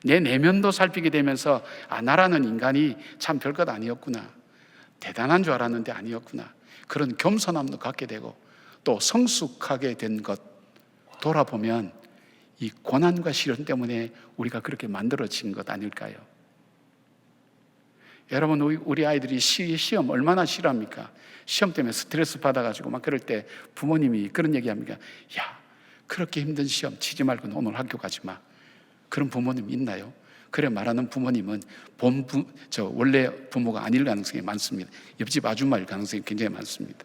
C: 내 내면도 살피게 되면서 나라는 인간이 참 별것 아니었구나, 대단한 줄 알았는데 아니었구나, 그런 겸손함도 갖게 되고 또 성숙하게 된 것 돌아보면 이 고난과 시련 때문에 우리가 그렇게 만들어진 것 아닐까요? 여러분, 우리 아이들이 시험 얼마나 싫어합니까? 시험 때문에 스트레스 받아가지고 막 그럴 때 부모님이 그런 얘기합니까? 야, 그렇게 힘든 시험 치지 말고 오늘 학교 가지 마. 그런 부모님 있나요? 그래 말하는 부모님은 원래 부모가 아닐 가능성이 많습니다. 옆집 아줌마일 가능성이 굉장히 많습니다.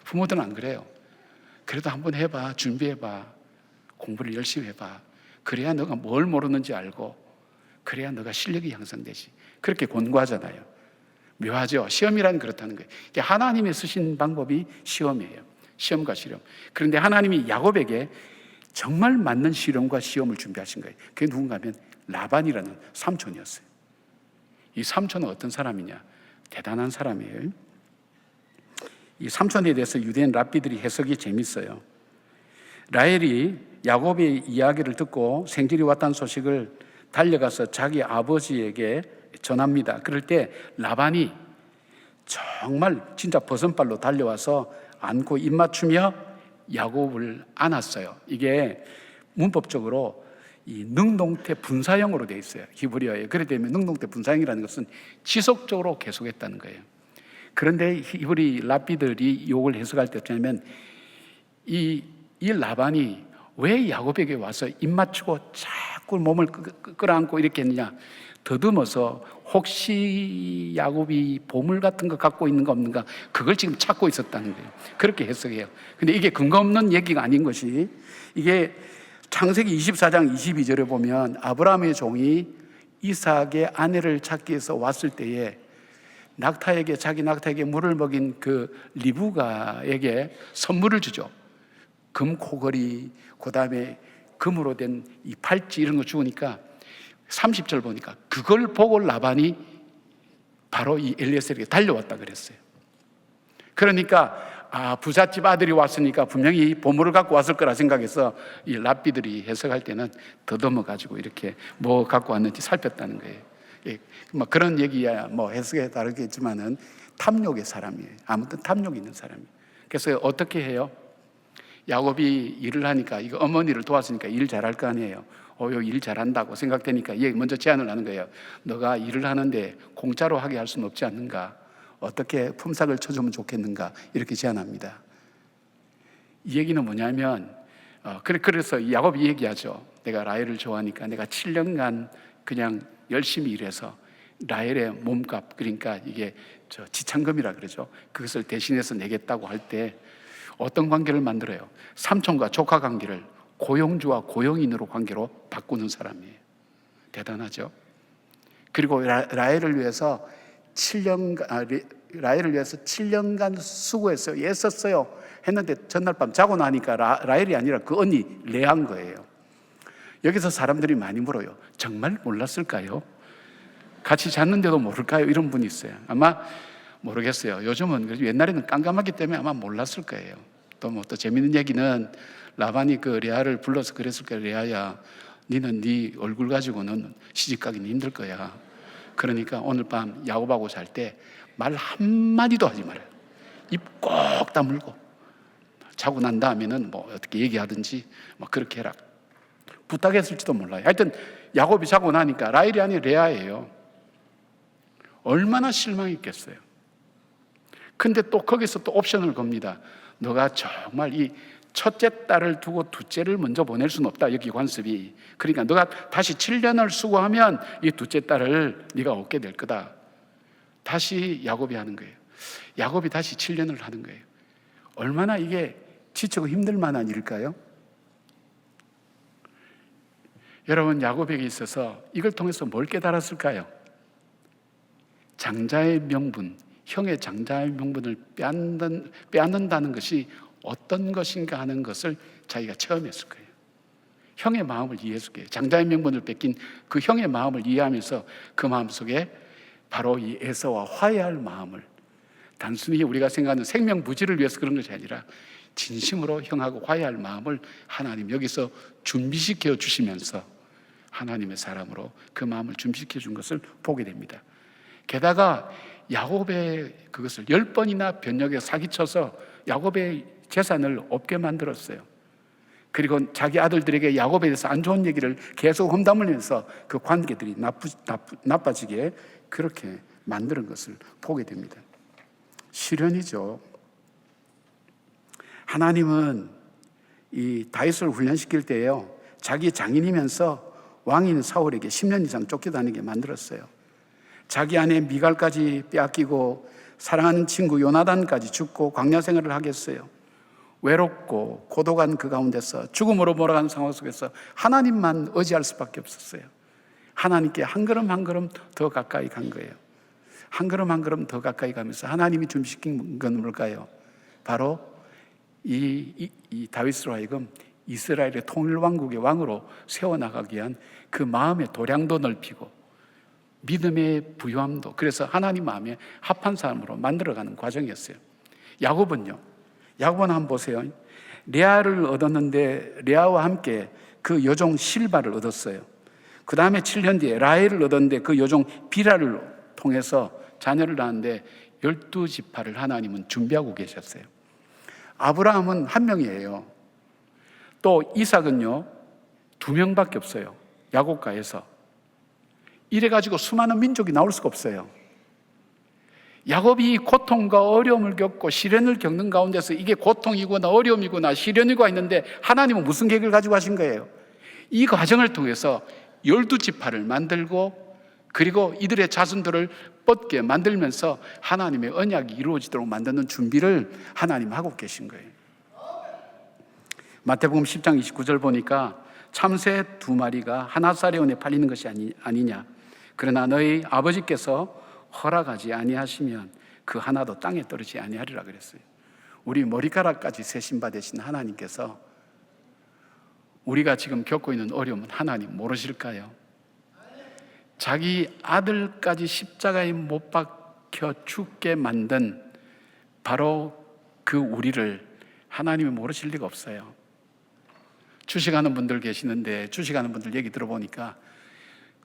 C: 부모들은 안 그래요. 그래도 한번 해봐, 준비해봐, 공부를 열심히 해봐. 그래야 너가 뭘 모르는지 알고 그래야 너가 실력이 향상되지. 그렇게 권고하잖아요. 묘하죠. 시험이란 그렇다는 거예요. 하나님이 쓰신 방법이 시험이에요. 시험과 시험. 그런데 하나님이 야곱에게 정말 맞는 시련과 시험을 준비하신 거예요. 그게 누군가 하면 라반이라는 삼촌이었어요. 이 삼촌은 어떤 사람이냐? 대단한 사람이에요. 이 삼촌에 대해서 유대인 랍비들이 해석이 재밌어요. 라헬이 야곱의 이야기를 듣고 생질이 왔다는 소식을 달려가서 자기 아버지에게 전합니다. 그럴 때 라반이 정말 진짜 버선발로 달려와서 안고 입맞추며 야곱을 안았어요. 이게 문법적으로 이 능동태 분사형으로 되어 있어요. 히브리어에. 그렇기 때문에 능동태 분사형이라는 것은 지속적으로 계속했다는 거예요. 그런데 히브리 랍비들이 이걸 해석할 때 어떻게 하냐면 이 라반이 왜 야곱에게 와서 입맞추고 자꾸 몸을 끌어안고 이렇게 했느냐, 더듬어서 혹시 야곱이 보물 같은 거 갖고 있는 거 없는가, 그걸 지금 찾고 있었다는 거예요. 그렇게 해석해요. 근데 이게 근거 없는 얘기가 아닌 것이, 이게 창세기 24장 22절에 보면 아브라함의 종이 이삭의 아내를 찾기 위해서 왔을 때에 자기 낙타에게 물을 먹인 그 리브가에게 선물을 주죠. 금코걸이, 그 다음에 금으로 된 이 팔찌 이런 거 주니까 30절 보니까 그걸 보고 라반이 바로 이 엘리에셀에게 달려왔다 그랬어요. 그러니까 부잣집 아들이 왔으니까 분명히 보물을 갖고 왔을 거라 생각해서 이 랍비들이 해석할 때는 더듬어 가지고 이렇게 뭐 갖고 왔는지 살폈다는 거예요. 뭐 그런 얘기야 뭐 해석에 다르겠지만은 탐욕의 사람이에요. 아무튼 탐욕이 있는 사람이에요. 그래서 어떻게 해요? 야곱이 일을 하니까 이거 어머니를 도왔으니까 일 잘할 거 아니에요. 일 잘한다고 생각되니까 얘 먼저 제안을 하는 거예요. 너가 일을 하는데 공짜로 하게 할 수는 없지 않는가? 어떻게 품삯을 쳐주면 좋겠는가? 이렇게 제안합니다. 이 얘기는 뭐냐면 그래서 야곱이 얘기하죠. 내가 라헬을 좋아하니까 내가 7년간 그냥 열심히 일해서 라헬의 몸값, 그러니까 이게 지참금이라 그러죠. 그것을 대신해서 내겠다고 할 때 어떤 관계를 만들어요? 삼촌과 조카 관계를 고용주와 고용인으로 관계로 바꾸는 사람이에요. 대단하죠. 그리고 라헬을 위해서 7년간 수고했어요. 애썼어요. 했는데 전날 밤 자고 나니까 라헬이 아니라 그 언니 레아인 거예요. 여기서 사람들이 많이 물어요. 정말 몰랐을까요? 같이 잤는데도 모를까요? 이런 분이 있어요. 아마 모르겠어요. 요즘은 옛날에는 깜깜하기 때문에 아마 몰랐을 거예요. 또 재밌는 얘기는 라반이 그 레아를 불러서 그랬을 거예요. 레아야, 니는 네 얼굴 가지고는 시집 가기는 힘들 거야. 그러니까 오늘 밤 야곱하고 잘 때 말 한마디도 하지 말아요. 입 꼭 다물고 자고 난 다음에는 뭐 어떻게 얘기하든지 뭐 그렇게 해라. 부탁했을지도 몰라요. 하여튼 야곱이 자고 나니까 라헬이 아니라 레아예요. 얼마나 실망했겠어요. 근데 또 거기서 또 옵션을 겁니다. 너가 정말 이 첫째 딸을 두고 둘째를 먼저 보낼 수는 없다. 여기 관습이. 그러니까 너가 다시 7년을 수고하면 이 둘째 딸을 네가 얻게 될 거다. 다시 야곱이 하는 거예요. 야곱이 다시 7년을 하는 거예요. 얼마나 이게 지치고 힘들 만한 일일까요? 여러분, 야곱에게 있어서 이걸 통해서 뭘 깨달았을까요? 장자의 명분, 형의 장자의 명분을 빼앗는다는 것이 어떤 것인가 하는 것을 자기가 체험했을 거예요. 형의 마음을 이해했을 거예요. 장자의 명분을 뺏긴 그 형의 마음을 이해하면서 그 마음속에 바로 이 에서와 화해할 마음을, 단순히 우리가 생각하는 생명부지를 위해서 그런 것이 아니라 진심으로 형하고 화해할 마음을 하나님 여기서 준비시켜 주시면서 하나님의 사람으로 그 마음을 준비시켜 준 것을 보게 됩니다. 게다가 야곱의 그것을 10번이나 변역에 사기쳐서 야곱의 재산을 없게 만들었어요. 그리고 자기 아들들에게 야곱에 대해서 안 좋은 얘기를 계속 험담으면서 그 관계들이 나빠지게 그렇게 만드는 것을 보게 됩니다. 실현이죠. 하나님은 이 다윗을 훈련시킬 때요, 자기 장인이면서 왕인 사울에게 10년 이상 쫓겨다니게 만들었어요. 자기 아내 미갈까지 빼앗기고 사랑하는 친구 요나단까지 죽고 광야 생활을 하겠어요. 외롭고 고독한 그 가운데서 죽음으로 몰아가는 상황 속에서 하나님만 의지할 수밖에 없었어요. 하나님께 한 걸음 한 걸음 더 가까이 간 거예요. 한 걸음 한 걸음 더 가까이 가면서 하나님이 준비시킨 건 뭘까요? 바로 이 다윗으로 하여금 이스라엘의 통일왕국의 왕으로 세워나가기 위한 그 마음의 도량도 넓히고 믿음의 부유함도, 그래서 하나님 마음에 합한 사람으로 만들어가는 과정이었어요. 야곱은 한번 보세요. 레아를 얻었는데 레아와 함께 그 여종 실바를 얻었어요. 그 다음에 7년 뒤에 라헬을 얻었는데 그 여종 비라를 통해서 자녀를 낳았는데 12지파를 하나님은 준비하고 계셨어요. 아브라함은 한 명이에요. 또 이삭은요 2명밖에 없어요. 야곱가에서. 이래가지고 수많은 민족이 나올 수가 없어요. 야곱이 고통과 어려움을 겪고 시련을 겪는 가운데서 이게 고통이구나 어려움이구나 시련이고 있는데 하나님은 무슨 계획을 가지고 하신 거예요? 이 과정을 통해서 12지파를 만들고 그리고 이들의 자손들을 뻗게 만들면서 하나님의 언약이 이루어지도록 만드는 준비를 하나님 하고 계신 거예요. 마태복음 10장 29절 보니까 참새 2마리가 하나사레온에 팔리는 것이 아니냐. 그러나 너희 아버지께서 허락하지 아니하시면 그 하나도 땅에 떨어지지 아니하리라 그랬어요. 우리 머리카락까지 세신 받으신 하나님께서 우리가 지금 겪고 있는 어려움은 하나님 모르실까요? 자기 아들까지 십자가에 못 박혀 죽게 만든 바로 그 우리를 하나님이 모르실 리가 없어요. 주식하는 분들 계시는데 주식하는 분들 얘기 들어보니까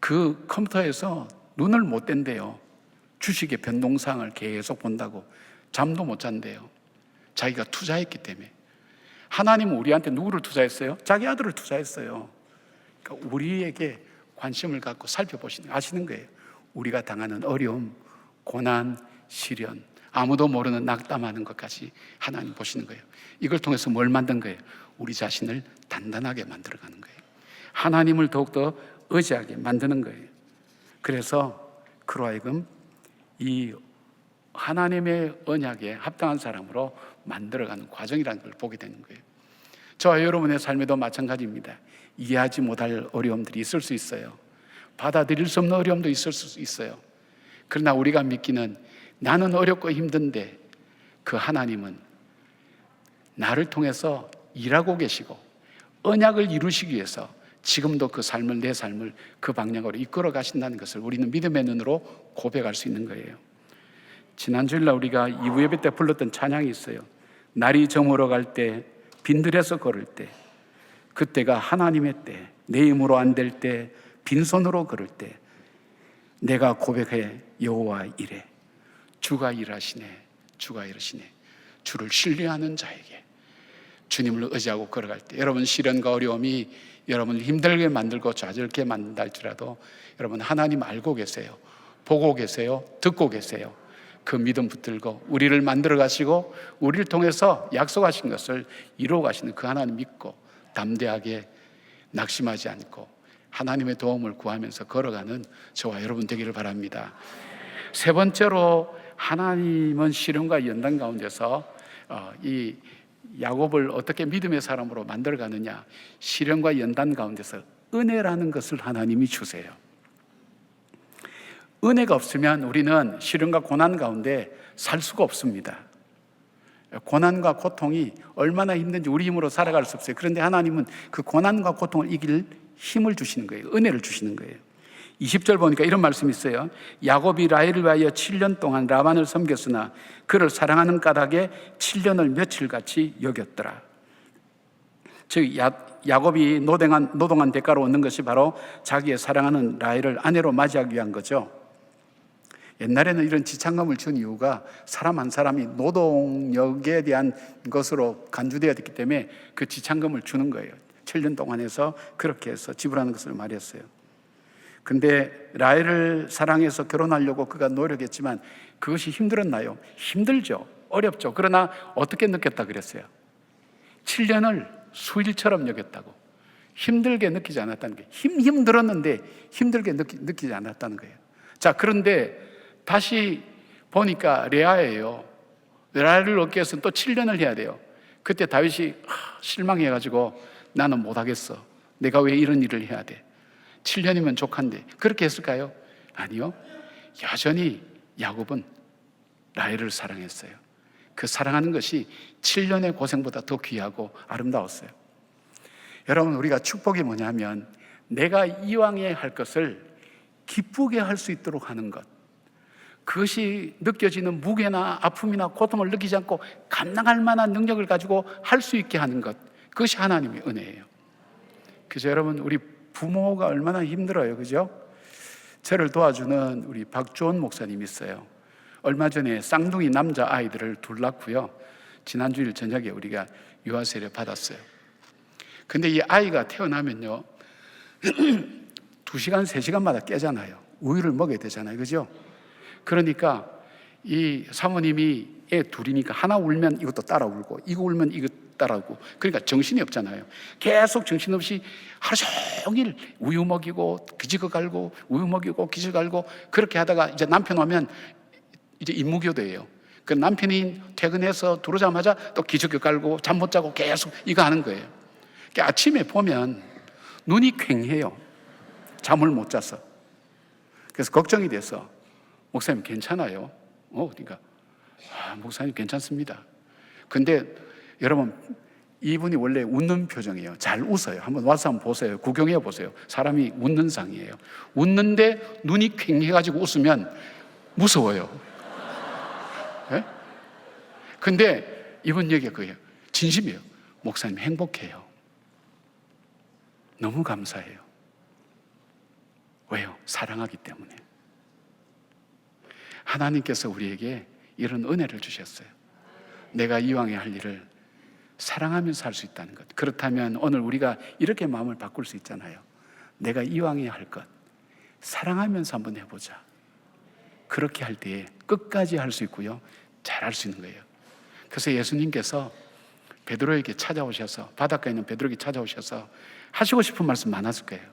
C: 그 컴퓨터에서 눈을 못 뗀대요. 주식의 변동사항을 계속 본다고 잠도 못 잔대요. 자기가 투자했기 때문에. 하나님은 우리한테 누구를 투자했어요? 자기 아들을 투자했어요. 그러니까 우리에게 관심을 갖고 아시는 거예요. 우리가 당하는 어려움, 고난, 시련, 아무도 모르는 낙담하는 것까지 하나님 보시는 거예요. 이걸 통해서 뭘 만든 거예요? 우리 자신을 단단하게 만들어가는 거예요. 하나님을 더욱더 의지하게 만드는 거예요. 그래서 그로 하여금 이 하나님의 언약에 합당한 사람으로 만들어가는 과정이라는 걸 보게 되는 거예요. 저와 여러분의 삶에도 마찬가지입니다. 이해하지 못할 어려움들이 있을 수 있어요. 받아들일 수 없는 어려움도 있을 수 있어요. 그러나 우리가 믿기는 나는 어렵고 힘든데 그 하나님은 나를 통해서 일하고 계시고 언약을 이루시기 위해서 지금도 그 삶을, 내 삶을 그 방향으로 이끌어 가신다는 것을 우리는 믿음의 눈으로 고백할 수 있는 거예요. 지난 주일날 우리가 2부 예배 때 불렀던 찬양이 있어요. 날이 저물어 갈 때, 빈들에서 걸을 때, 그때가 하나님의 때, 내 힘으로 안 될 때, 빈손으로 걸을 때 내가 고백해 여호와 이래. 주가 일하시네. 주가 이러시네. 주를 신뢰하는 자에게 주님을 의지하고 걸어갈 때 여러분 시련과 어려움이 여러분을 힘들게 만들고 좌절케 만든다 할지라도 여러분 하나님 알고 계세요. 보고 계세요. 듣고 계세요. 그 믿음 붙들고 우리를 만들어 가시고 우리를 통해서 약속하신 것을 이루어 가시는 그 하나님 믿고 담대하게 낙심하지 않고 하나님의 도움을 구하면서 걸어가는 저와 여러분 되기를 바랍니다. 세 번째로 하나님은 시련과 연단 가운데서 이 야곱을 어떻게 믿음의 사람으로 만들어가느냐, 시련과 연단 가운데서 은혜라는 것을 하나님이 주세요. 은혜가 없으면 우리는 시련과 고난 가운데 살 수가 없습니다. 고난과 고통이 얼마나 힘든지 우리 힘으로 살아갈 수 없어요. 그런데 하나님은 그 고난과 고통을 이길 힘을 주시는 거예요. 은혜를 주시는 거예요. 20절 보니까 이런 말씀이 있어요. 야곱이 라헬을 위하여 7년 동안 라반을 섬겼으나 그를 사랑하는 까닭에 7년을 며칠같이 여겼더라. 즉 야곱이 노동한 대가로 얻는 것이 바로 자기의 사랑하는 라헬을 아내로 맞이하기 위한 거죠. 옛날에는 이런 지참금을 준 이유가 사람 한 사람이 노동력에 대한 것으로 간주되어 있기 때문에 그 지참금을 주는 거예요. 7년 동안 해서 그렇게 해서 지불하는 것을 말했어요. 근데 라헬을 사랑해서 결혼하려고 그가 노력했지만 그것이 힘들었나요? 힘들죠. 어렵죠. 그러나 어떻게 느꼈다 그랬어요? 7년을 수일처럼 여겼다고. 힘들게 느끼지 않았다는 거예요. 힘들었는데 힘들게 느끼지 않았다는 거예요. 자, 그런데 다시 보니까 레아예요. 레아를 얻기 위해서는 또 7년을 해야 돼요. 그때 다윗이 실망해가지고 나는 못하겠어. 내가 왜 이런 일을 해야 돼? 7년이면 족한데 그렇게 했을까요? 아니요. 여전히 야곱은 라헬을 사랑했어요. 그 사랑하는 것이 7년의 고생보다 더 귀하고 아름다웠어요. 여러분, 우리가 축복이 뭐냐면 내가 이왕에 할 것을 기쁘게 할 수 있도록 하는 것, 그것이 느껴지는 무게나 아픔이나 고통을 느끼지 않고 감당할 만한 능력을 가지고 할 수 있게 하는 것, 그것이 하나님의 은혜예요. 그래서 여러분, 우리 부모가 얼마나 힘들어요, 그죠? 저를 도와주는 우리 박주원 목사님 있어요. 얼마 전에 쌍둥이 남자 아이들을 둘 낳고요. 지난 주일 저녁에 우리가 유아 세례 받았어요. 근데 이 아이가 태어나면요 2시간, 3시간마다 깨잖아요. 우유를 먹여야 되잖아요, 그죠? 그러니까 이 사모님이 애 둘이니까 하나 울면 이것도 따라 울고 이거 울면 이거 따라 울고, 그러니까 정신이 없잖아요. 계속 정신없이 하루 종일 우유 먹이고 기저귀 갈고 우유 먹이고 기저귀 갈고 그렇게 하다가 이제 남편 오면 이제 임무교대예요. 그 남편이 퇴근해서 들어오자마자 또 기저귀 갈고 잠 못 자고 계속 이거 하는 거예요. 그러니까 아침에 보면 눈이 퀭해요. 잠을 못 자서. 그래서 걱정이 돼서 목사님 괜찮아요? 그러니까 목사님 괜찮습니다. 근데 여러분, 이분이 원래 웃는 표정이에요. 잘 웃어요. 한번 와서 한번 보세요. 구경해 보세요. 사람이 웃는 상이에요. 웃는데 눈이 퀭해가지고 웃으면 무서워요. 예? 근데 이분 얘기가 그예요. 진심이에요. 목사님 행복해요. 너무 감사해요. 왜요? 사랑하기 때문에. 하나님께서 우리에게 이런 은혜를 주셨어요. 내가 이왕에 할 일을 사랑하면서 할 수 있다는 것. 그렇다면 오늘 우리가 이렇게 마음을 바꿀 수 있잖아요. 내가 이왕에 할 것 사랑하면서 한번 해보자. 그렇게 할 때에 끝까지 할 수 있고요, 잘할 수 있는 거예요. 그래서 예수님께서 베드로에게 찾아오셔서, 바닷가에 있는 베드로에게 찾아오셔서 하시고 싶은 말씀 많았을 거예요.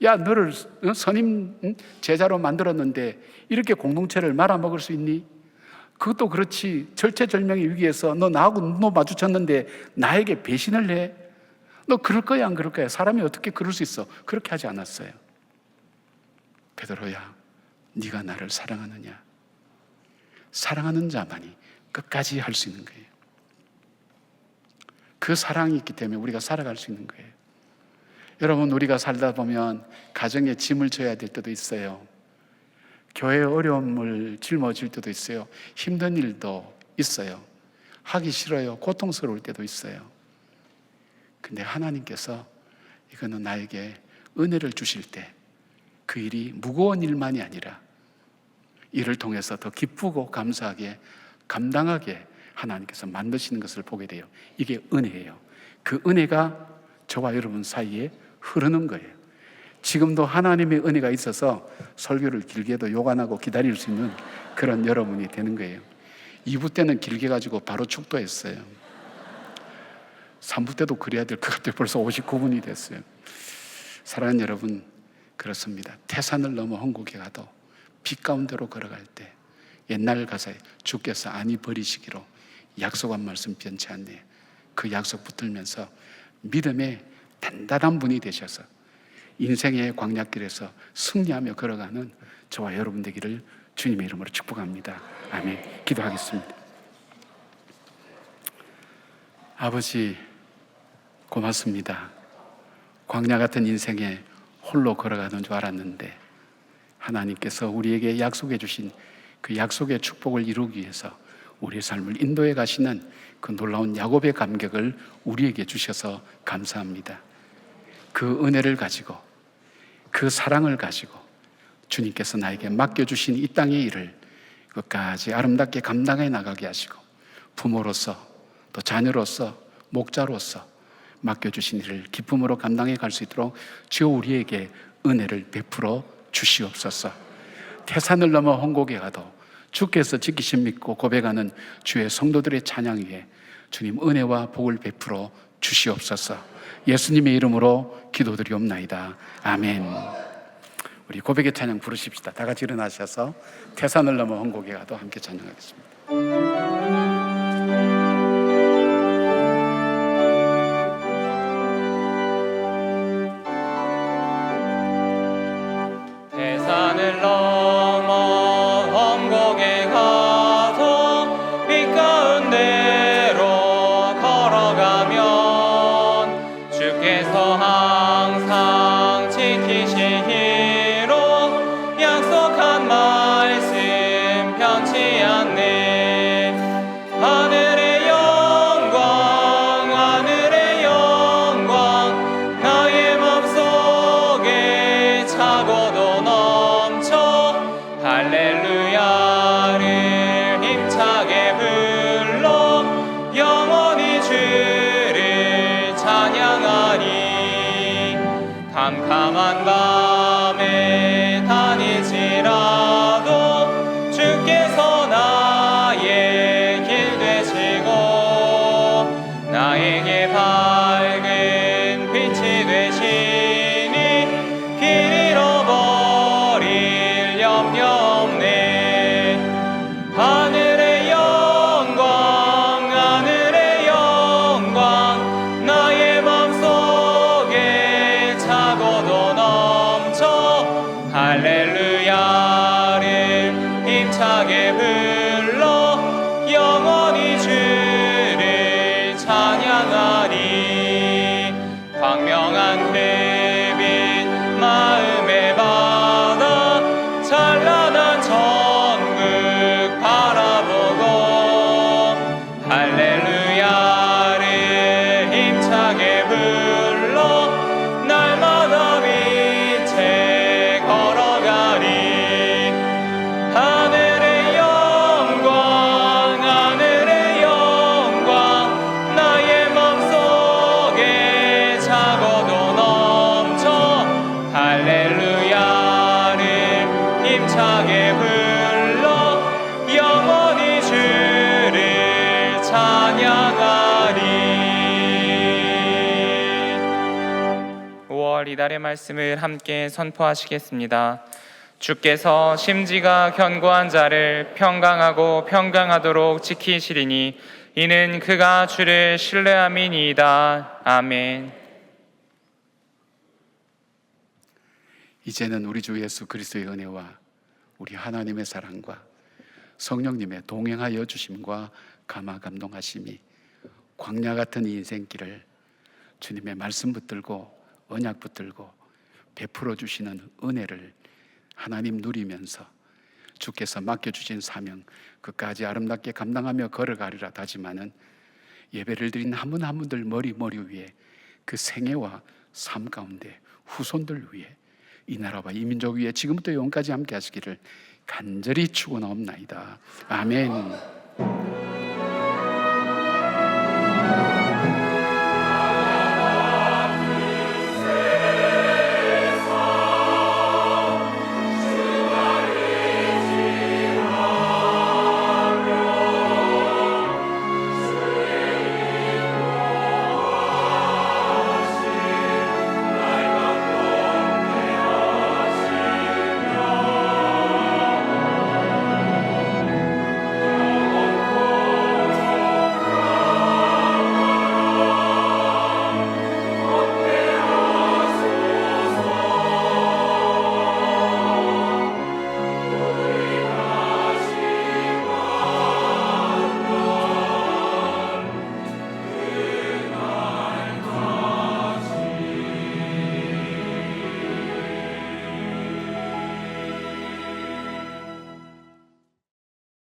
C: 야, 너를 선임 제자로 만들었는데 이렇게 공동체를 말아먹을 수 있니? 그것도 그렇지, 절체절명의 위기에서 너 나하고 눈도 마주쳤는데 나에게 배신을 해? 너 그럴 거야 안 그럴 거야? 사람이 어떻게 그럴 수 있어? 그렇게 하지 않았어요. 베드로야, 네가 나를 사랑하느냐? 사랑하는 자만이 끝까지 할 수 있는 거예요. 그 사랑이 있기 때문에 우리가 살아갈 수 있는 거예요. 여러분, 우리가 살다 보면 가정에 짐을 져야 될 때도 있어요. 교회에 어려움을 짊어질 때도 있어요. 힘든 일도 있어요. 하기 싫어요. 고통스러울 때도 있어요. 근데 하나님께서 이거는 나에게 은혜를 주실 때 그 일이 무거운 일만이 아니라 이를 통해서 더 기쁘고 감사하게 감당하게 하나님께서 만드시는 것을 보게 돼요. 이게 은혜예요. 그 은혜가 저와 여러분 사이에 흐르는 거예요. 지금도 하나님의 은혜가 있어서 설교를 길게도 요간하고 기다릴 수 있는 그런 여러분이 되는 거예요. 2부 때는 길게 가지고 바로 축도했어요. 3부 때도 그래야 될 것 같아요. 벌써 59분이 됐어요. 사랑하는 여러분, 그렇습니다. 태산을 넘어 홍곡에 가도 빛 가운데로 걸어갈 때 옛날 가사에 주께서 아니 버리시기로 약속한 말씀 변치 않네. 그 약속 붙들면서 믿음의 단단한 분이 되셔서 인생의 광야길에서 승리하며 걸어가는 저와 여러분 되기를 주님의 이름으로 축복합니다. 아멘. 기도하겠습니다. 아버지, 고맙습니다. 광야 같은 인생에 홀로 걸어가는 줄 알았는데 하나님께서 우리에게 약속해 주신 그 약속의 축복을 이루기 위해서 우리의 삶을 인도해 가시는 그 놀라운 야곱의 감격을 우리에게 주셔서 감사합니다. 그 은혜를 가지고, 그 사랑을 가지고 주님께서 나에게 맡겨주신 이 땅의 일을 끝까지 아름답게 감당해 나가게 하시고, 부모로서 또 자녀로서 목자로서 맡겨주신 일을 기쁨으로 감당해 갈 수 있도록 주여 우리에게 은혜를 베풀어 주시옵소서. 태산을 넘어 홍곡에 가도 주께서 지키심 믿고 고백하는 주의 성도들의 찬양 위에 주님 은혜와 복을 베풀어 주시옵소서. 예수님의 이름으로 기도드리옵나이다. 아멘. 우리 고백의 찬양 부르십시다. 다 같이 일어나셔서 태산을 넘어 홍곡에 가도 함께 찬양하겠습니다.
A: 태산을 넘어 험곡에 가서 빛 가운데로 걸어가면 주께서 항상 지키시기로 약속한 말씀 변치 않네. 하늘의 영광 나의 맘속에 차고도 넘쳐 할렐루야를 힘차게 불러 영원히 주를 찬양하니. 캄캄한 밤에 다닐지라도 주께서 나의 길 되시고 나에게 밝은 빛이 되시니 길 잃어버릴 염려 없네. 하늘의 영광 나의 맘속에 차고도 넘쳐 할렐루야를 힘차게 불러 영원히 주를 찬양하리. 힘차게 불러 영원히 주를 찬양하리. 5월 이달의 말씀을 함께 선포하시겠습니다. 주께서 심지가 견고한 자를 평강하고 평강하도록 지키시리니 이는 그가 주를 신뢰함이니이다. 아멘.
C: 이제는 우리 주 예수 그리스도의 은혜와 우리 하나님의 사랑과 성령님의 동행하여 주심과 감화 감동하심이 광야 같은 이 인생길을 주님의 말씀 붙들고 언약 붙들고 베풀어 주시는 은혜를 하나님 누리면서 주께서 맡겨주신 사명 끝까지 아름답게 감당하며 걸어가리라 다짐하는 예배를 드린 한 분 한 분들 머리 위에 그 생애와 삶 가운데 후손들 위에 이 나라와 이 민족 위에 지금부터 영원까지 함께 하시기를 간절히 축원하옵나이다. 아멘.